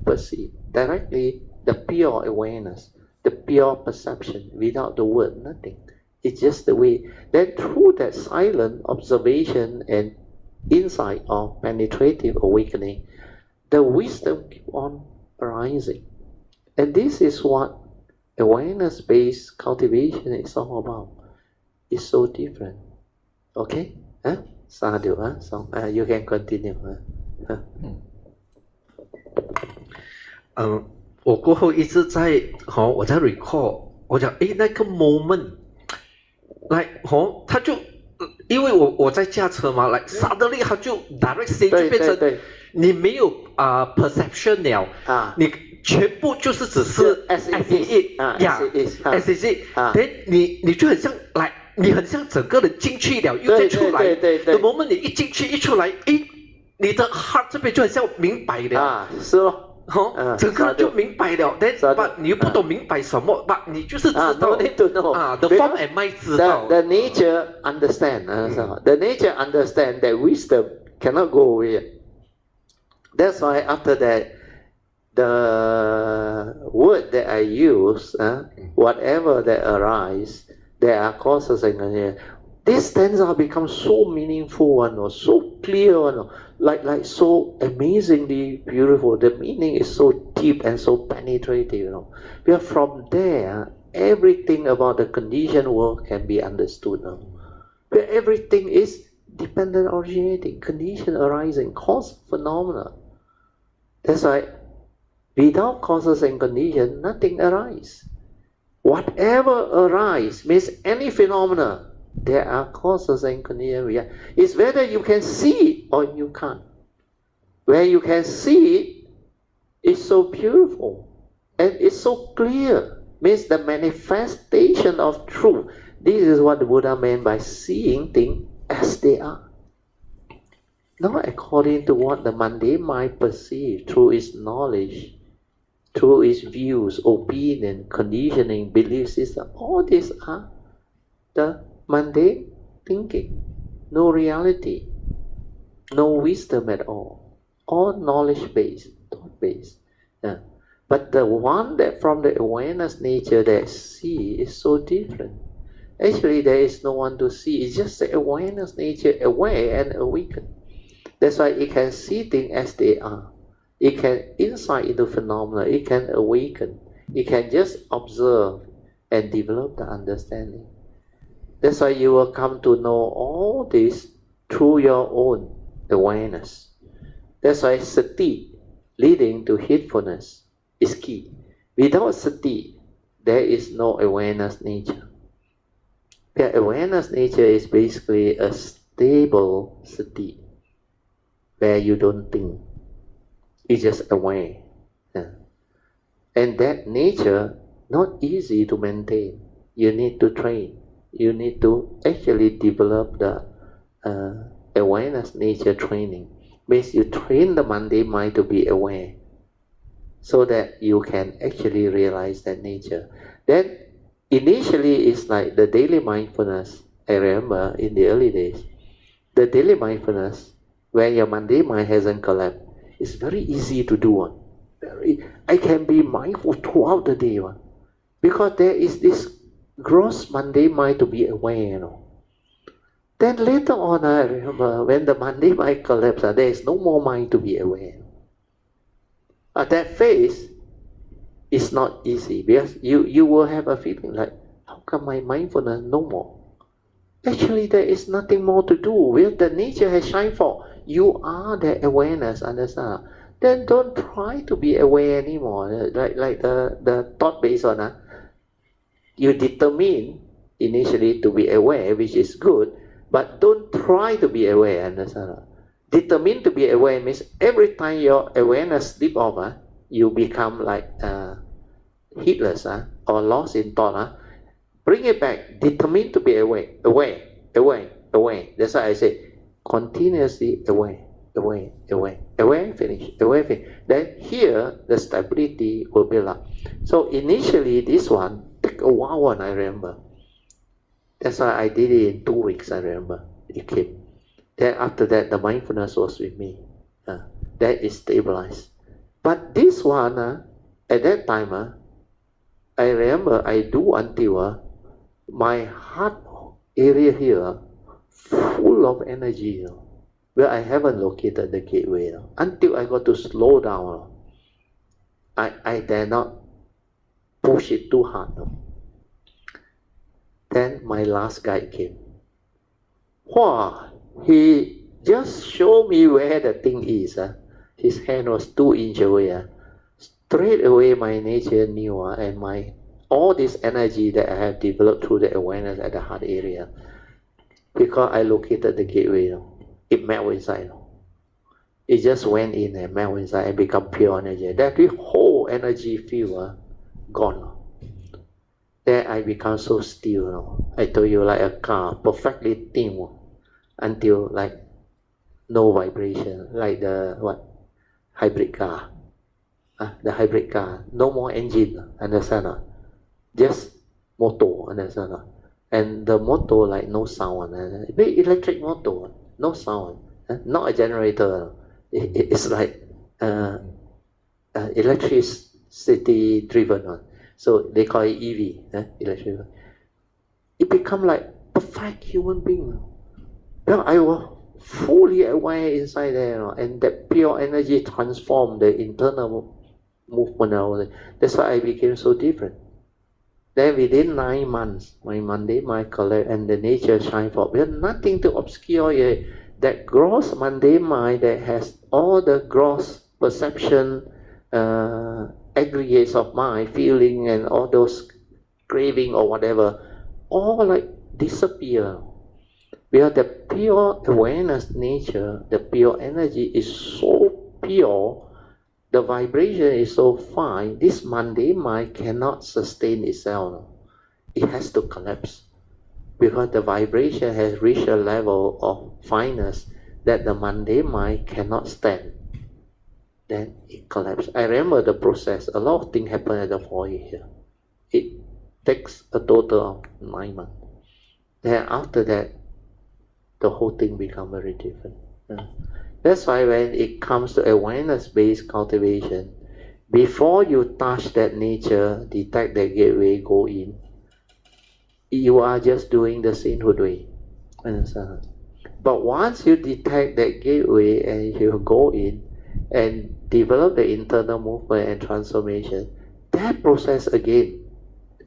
perceived, directly the pure awareness, the pure perception, without the word, nothing. It's just the way. Then through that silent observation and insight of penetrative awakening, the wisdom keep on arising. And this is what awareness-based cultivation is all about. It's so different. Okay? Sadhu, so you can continue. 我过后一直在我在 recall， 我讲那个 moment， 他就因为我在驾车嘛，suddenly 他就 direct say 就变成你没有perception 了你全部就是只是 as it is，then 你就很像你很像整个人进去了又再出来，the moment 你一进去一出来，你的 heart 这边就很像明白了是咯。整个人就明白了，但你又不懂明白什么，但你就是知道the form and mind 知道。The nature understand, the nature understand that wisdom cannot go away. That's why after that, the word that I use, whatever that arise, there are causes and conditions. This stanza becomes so meaningful or so clear like so amazingly beautiful. The meaning is so deep and so penetrative, Because from there, everything about the conditioned world can be understood. Where everything is dependent originating, condition arising, cause phenomena. That's why without causes and conditions, nothing arises. Whatever arises means any phenomena. There are causes and conditions. It's whether you can see it or you can't. Where you can see it, it's so beautiful and it's so clear. Means the manifestation of truth. This is what the Buddha meant by seeing things as they are. Not according to what the mundane mind perceives through its knowledge, through its views, opinion, conditioning, belief system. All these are the mundane thinking, no reality, no wisdom at all knowledge-based, thought-based. But the one that from the awareness nature that see is so different. Actually, there is no one to see. It's just the awareness nature, aware and awaken. That's why it can see things as they are. It can insight into phenomena. It can awaken. It can just observe and develop the understanding. That's why you will come to know all this through your own awareness. That's why sati, leading to heedfulness, is key. Without sati, there is no awareness nature. The awareness nature is basically a stable sati, where you don't think. You're just aware. And that nature, not easy to maintain. You need to train. You need to actually develop the awareness nature training. Means you train the mundane mind to be aware, so that you can actually realize that nature. Then initially it's like the daily mindfulness. I remember in the early days, the daily mindfulness, when your mundane mind hasn't collapsed, it's very easy to do one. I can be mindful throughout the day, because there is this gross mundane mind to be aware. Then later on, I remember when the mundane mind collapses, there is no more mind to be aware. At that phase, it's not easy, because you will have a feeling like, how come my mindfulness no more? Actually, there is nothing more to do. Well, the nature has shined forth. You are the awareness, understand? Then don't try to be aware anymore. Like the thought-based one. You determine initially to be aware, which is good, but don't try to be aware, understand? Determine to be aware means every time your awareness slip off, you become like heedless or lost in thought. Bring it back. Determine to be aware. That's why I say continuously aware. Finish. Then here the stability will build up. So initially this one took a while, I remember. That's why I did it in 2 weeks, I remember. It came. Then after that, the mindfulness was with me. That is stabilized. But this one, at that time, I remember I do until my heart area here full of energy. Where I haven't located the gateway. Until I got to slow down. I dare not push it too hard. Then my last guide came. Wow, he just showed me where the thing is. His hand was 2 inches away. Straight away my nature knew, and all this energy that I have developed through the awareness at the heart area. Because I located the gateway, it melted inside. It just went in and melted inside and become pure energy. That whole energy field gone. Then I become so still. I told you, like a car, perfectly thin until like no vibration, like the hybrid car. The hybrid car, no more engine, understand? Just motor, understand? And the motor like no sound, big electric motor, no sound, not a generator. It's like electricity driven one. So they call it EV, electric. It become like perfect human being. Now I was fully aware inside there, and that pure energy transformed the internal movement. That's why I became so different. Then within 9 months, my mundane mind collapsed and the nature shine forth. There's nothing to obscure it. That gross mundane mind that has all the gross perception, aggregates of mind, feeling, and all those craving or whatever, all like disappear. Because the pure awareness nature, the pure energy is so pure, the vibration is so fine, this mundane mind cannot sustain itself. It has to collapse. Because the vibration has reached a level of fineness that the mundane mind cannot stand. Then it collapses. I remember the process. A lot of things happen at the foyer here. It takes a total of 9 months. Then after that, the whole thing becomes very different. That's why when it comes to awareness-based cultivation, before you touch that nature, detect that gateway, go in, you are just doing the sainthood way. Understand? But once you detect that gateway and you go in and develop the internal movement and transformation, that process again,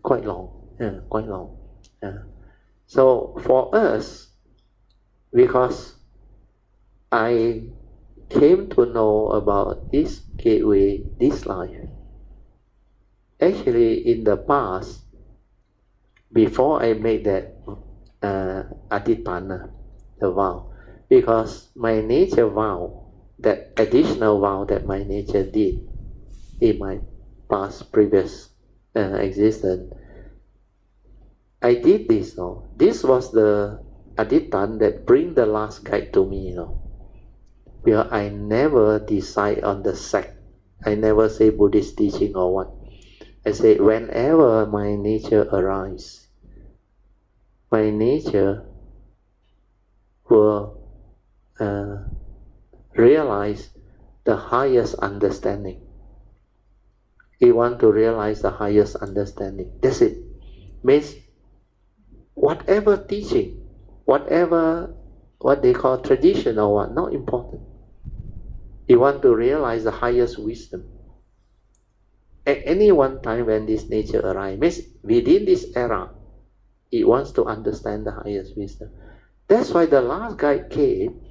quite long. So for us, because I came to know about this gateway, this life. Actually, in the past, before I made that adhitthana, the vow, because my nature vow, that additional vow that my nature did in my past previous existence, I did this. This was the adhitthana that bring the last guide to me. Because I never decide on the sect. I never say Buddhist teaching or what. I say whenever my nature arises, my nature will realize the highest understanding. You want to realize the highest understanding. That's it. Means whatever teaching, whatever what they call tradition or what, not important. You want to realize the highest wisdom. At any one time when this nature arises, means within this era, it wants to understand the highest wisdom. That's why the last guide came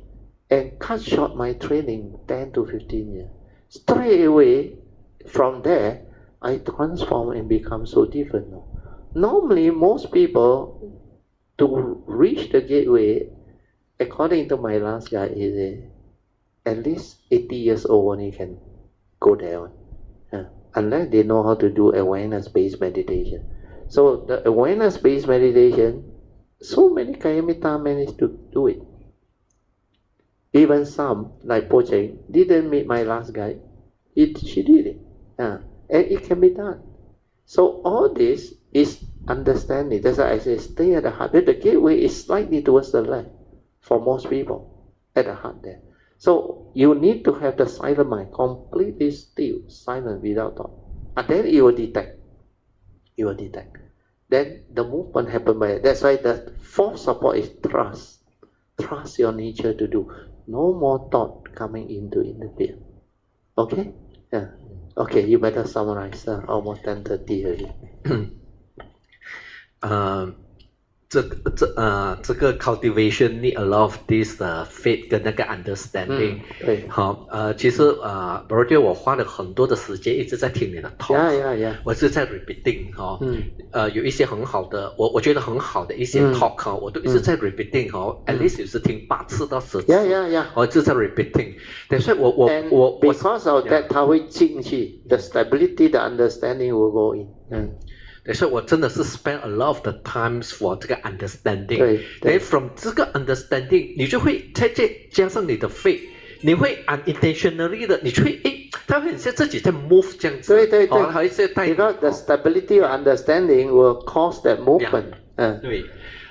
and cut short my training 10 to 15 years. Straight away from there, I transform and become so different now. Normally, most people to reach the gateway, according to my last guide, is at least 80 years old when you can go there. Unless they know how to do awareness-based meditation. So the awareness-based meditation, so many Kayamita managed to do it. Even some, like Puja, didn't meet my last guide. She did it. And it can be done. So all this is understanding. That's why I say stay at the heart. The gateway is slightly towards the left for most people, at the heart there. So you need to have the silent mind, completely still, silent, without thought. And then you will detect. You will detect. Then the movement happens by it. That's why the fourth support is trust. Trust your nature to do. No more thought coming in to interfere. Okay? Yeah. Okay, you better summarize. Almost 10:30 already. 这个 cultivation need a lot of this faith 跟那个 understanding。对。好，其实Brother 我花了很多的时间一直在听你的 talk。我是在 repeating 有一些很好的，我觉得很好的一些 talk 我都一直在 repeating at least 有时听8次到10次。我一直在 repeating。所以我 because of that 它会进去 ，the stability, the understanding will go in。所以我真的是 spend a lot of the times for 这个 understanding。对。from 这个 understanding， 你就会再加上你的 faith， 你会 unintentionally 的，你就会它会很像自己在 move 这样子。对。Because the stability of understanding will cause that movement。对。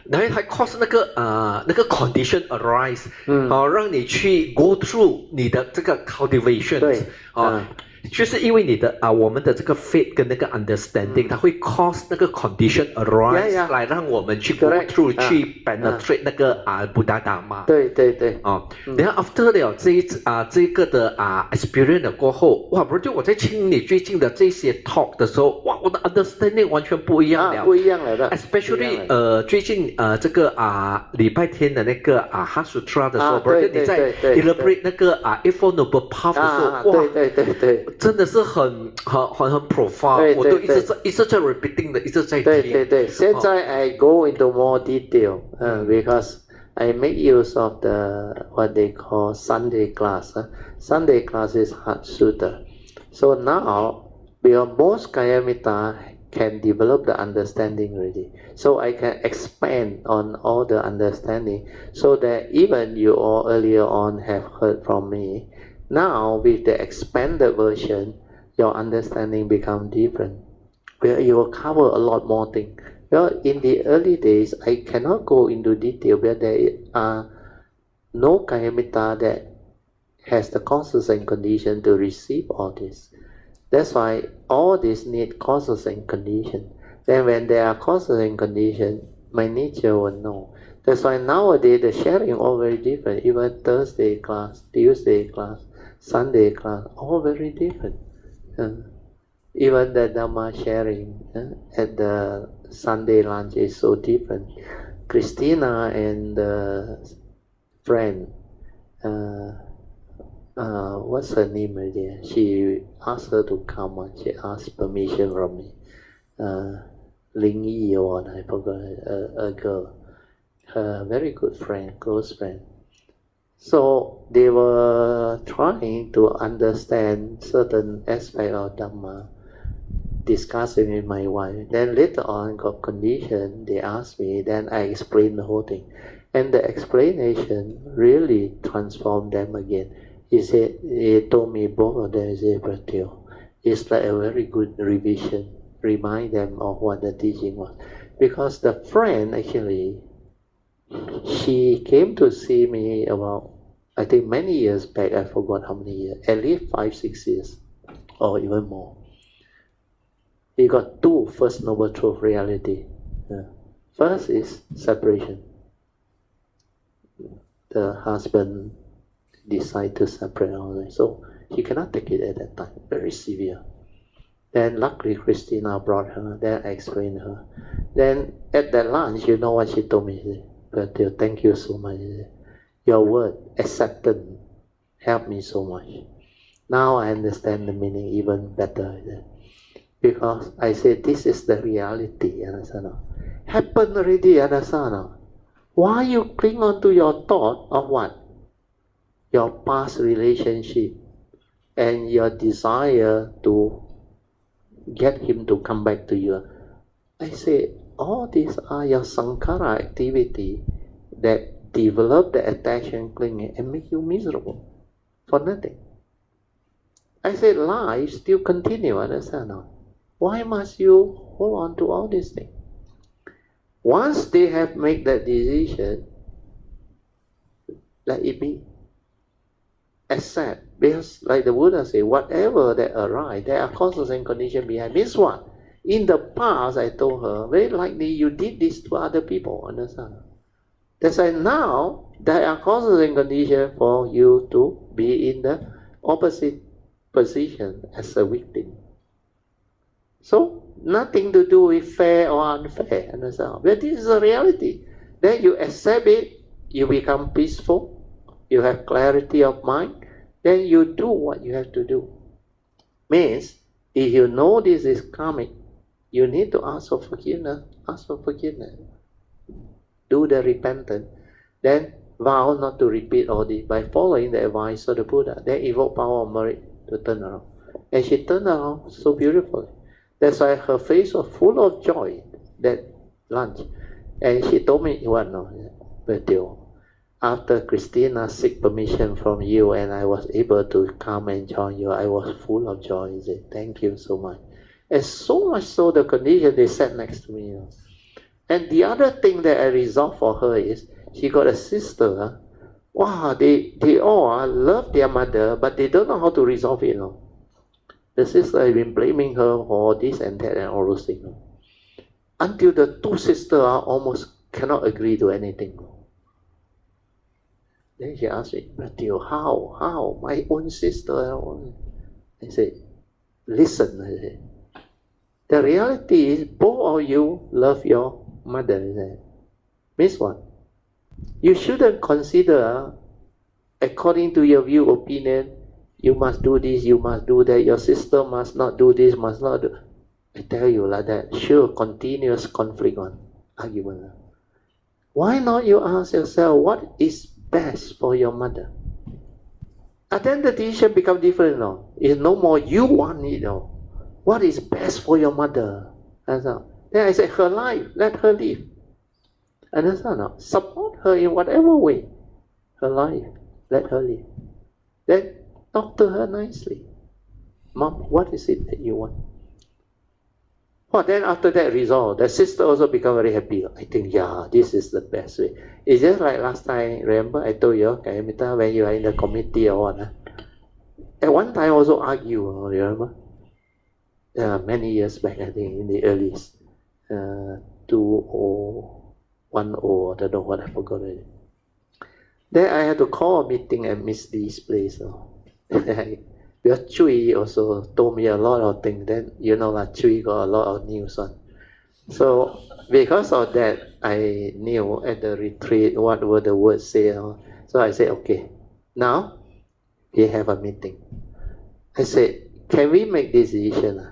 然后还 cause 那个 condition arise， 让你去 go through 你的这个 cultivation。对。就是因为你的我们的这个 faith 跟那个 understanding， 它会 cause 那个 condition arise， 来让我们去 go through 去 penetrate 那个Buddha Dharma。对。然后 after 了这个的experience 过后，哇，不是就我在听你最近的这些 talk 的时候，哇，我的 understanding 完全不一样了。不一样了的。Especially 最近这个礼拜天的那个Lotus Sutra 的时候，不是你在 elaborate 那个Eightfold Noble Path 的时候，哇，对。真的是很 profound， 我都一直在 repeating 的，一直在听。对。现在 I go into more detail because I make use of the what they call Sunday class. Sunday class is Sutra. So now, because most Kayamita can develop the understanding already. So I can expand on all the understanding so that even you all earlier on have heard from me. Now, with the expanded version, your understanding becomes different. Where you will cover a lot more things. Well, in the early days, I cannot go into detail, but there are no Kayamita that has the causes and condition to receive all this. That's why all this need causes and condition. Then when there are causes and condition, my nature will know. That's why nowadays the sharing all very different. Even Thursday class, Tuesday class, Sunday class, all very different. Even the Dhamma sharing at the Sunday lunch is so different. Christina and the friend, what's her name again? She asked her to come on. She asked permission from me. Ling Yi or I forgot, a girl, her very good friend, close friend. So they were trying to understand certain aspect of Dhamma, discussing with my wife. Then later on, got condition, they asked me, then I explained the whole thing. And the explanation really transformed them again. He told me both of them, he said, Pratyo, it's like a very good revision, remind them of what the teaching was. Because the friend actually, she came to see me about, I think many years back, I forgot how many years, at least 5-6 years, or even more. He got 2 First Noble Truth reality. First is separation. The husband decided to separate, so he cannot take it at that time, very severe. Then luckily Christina brought her, then I explained her. Then at that lunch, you know what she told me? She said, thank you so much. Your word, acceptance, helped me so much. Now I understand the meaning even better. Because I said, this is the reality, understand? Happened already, understand? Why you cling on to your thought of what? Your past relationship and your desire to get him to come back to you. I say, all these are your sankhara activity that develop the attachment clinging and make you miserable for nothing. I said, life still continue, understand? Why must you hold on to all these things? Once they have made that decision, let it be. Accept. Because like the Buddha said, whatever that arise, there are causes and conditions behind. Means what? In the past, I told her, very likely you did this to other people, understand? That's why now, there are causes and conditions for you to be in the opposite position as a victim. So, nothing to do with fair or unfair, understand? But this is a reality. Then you accept it, you become peaceful, you have clarity of mind, then you do what you have to do. Means, if you know this is karmic, you need to ask for forgiveness, do the repentance, then vow not to repeat all this by following the advice of the Buddha. Then evoke power of merit to turn around. And she turned around so beautifully. That's why her face was full of joy that lunch. And she told me, after Christina seek permission from you and I was able to come and join you, I was full of joy. She said, thank you so much. And so much so the condition, they sat next to me. And the other thing that I resolved for her is, she got a sister. Wow, they all love their mother, but they don't know how to resolve it. The sister has been blaming her for this and that and all those things. Until the 2 sisters almost cannot agree to anything. Then she asked me, how? My own sister. I said, listen. I said, the reality is both of you love your mother. Means what? You shouldn't consider, according to your view, opinion, you must do this, you must do that, your sister must not do this, must not do. I tell you like that, sure, continuous conflict on argument. Why not you ask yourself, what is best for your mother? And then the decision becomes different now. It's no more you want it now. What is best for your mother? Then I say, her life, let her live. Understand now? Support her in whatever way. Her life, let her live. Then talk to her nicely. Mom, what is it that you want? Well, then after that resolve, the sister also become very happy. I think, yeah, this is the best way. It's just like last time, remember I told you, Kayamita, when you are in the committee or what? At one time also argue, remember? Many years back, I think, in the earliest. 2010, I don't know what, I forgot it. Then I had to call a meeting at Miss Lee's place. Because Chui also told me a lot of things. Then, you know, like Chui got a lot of news on. So, because of that, I knew at the retreat what were the words say. So I said, okay, now, we have a meeting. I said, can we make this decision?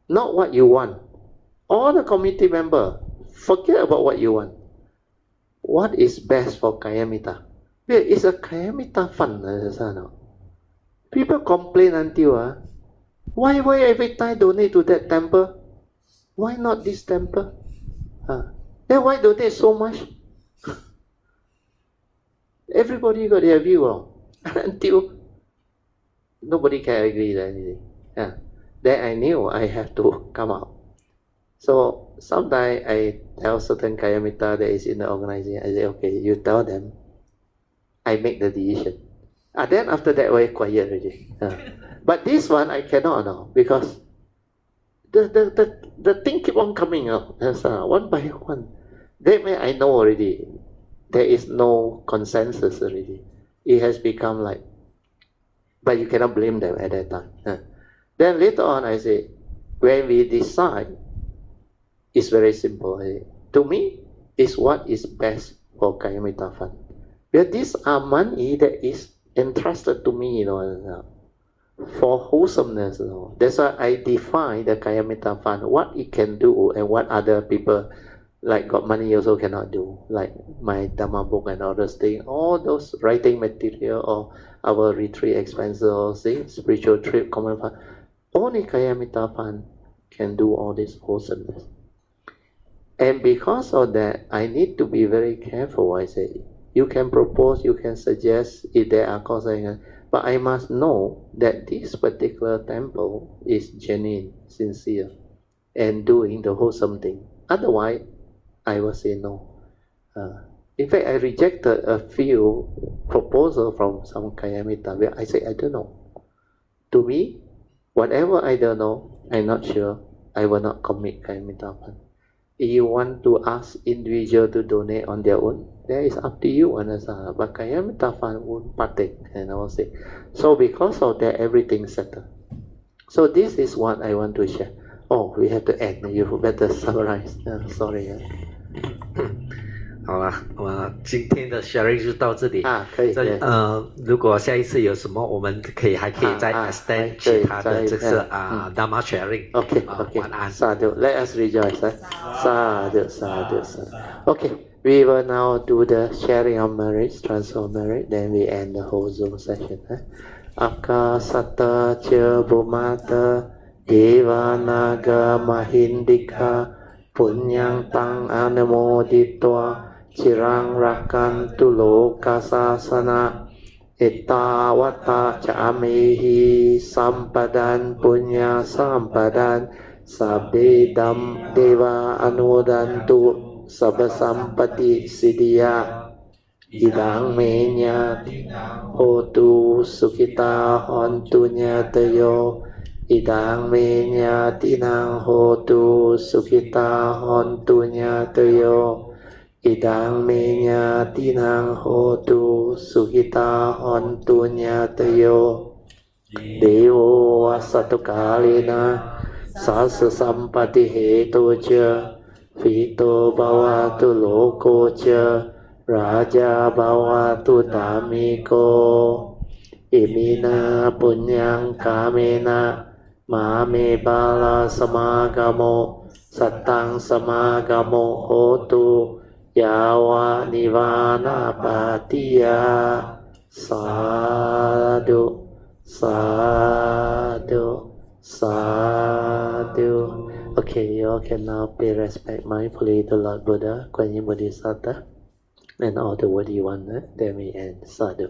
Not what you want. All the committee members, forget about what you want. What is best for Kayamita? It's a Kayamita fund. People complain until, why every time donate to that temple? Why not this temple? Then why donate so much? Everybody got their view wrong. Until nobody can agree with anything. Then I knew I have to come out. So sometimes I tell certain Kayamita that is in the organization, I say, okay, you tell them, I make the decision. Then after that, we're quiet already. But this one I cannot know, because the thing keep on coming up. One by one. That way I know already. There is no consensus already. It has become like, but you cannot blame them at that time. Then later on I say, when we decide, it's very simple. To me, it's what is best for Kayamita Fund. Because these are money that is entrusted to me, for wholesomeness. That's why I define the Kayamita Fund, what it can do and what other people like got money also cannot do, like my Dhamma book and all those things, all those writing material or our retreat expenses or spiritual trip, common fund. Only Kayamita Fund can do all this wholesomeness. And because of that, I need to be very careful. I say, you can propose, you can suggest if there are causes, but I must know that this particular temple is genuine, sincere, and doing the wholesome thing. Otherwise, I will say no. In fact, I rejected a few proposals from some Kayamita where I say, I don't know. To me, whatever I don't know, I'm not sure, I will not commit Kayamita Fund. If you want to ask individual to donate on their own, that is up to you, but Kayamita Fund won't partake, and I will say. So because of that, everything settled. So this is what I want to share. Oh, we have to end. You better summarize. Sorry. 好了，今天的 sharing 就到这里可以。如果下一次有什么，我们还可以再 extend 其他的这个Dhamma Sharing。晚安。Sadhu. Let us rejoice. Sadhu. Okay, we will now do the sharing of merits, transfer of merit, then we end the whole Zoom session. Akasata cha bhumata deva naga mahindika punyang tang anamoditwa Chirang rakantu loka sasana Ettavata chamihi sampadan punya sampadan Sabdedam deva anudantu Sabbasampati siddhya Idang menya hotu sukita hontunya tayo Idang menya tinang hotu sukita hontunya tayo Idang menya tinang hotu sukita hontunya tayo Devo wasatu kalina sasa sampati hetu cha Vito bhavatu loko cha Raja bhavatu dhammiko Imina punyang kamena Mame bala samagamo Satang samagamo hotu Yawa nivana patiya Sadhu Okay, you all can now pay respect mindfully to Lord Buddha, Guanyin Bodhisattva, and all the worthy ones. Then we end. Sadhu.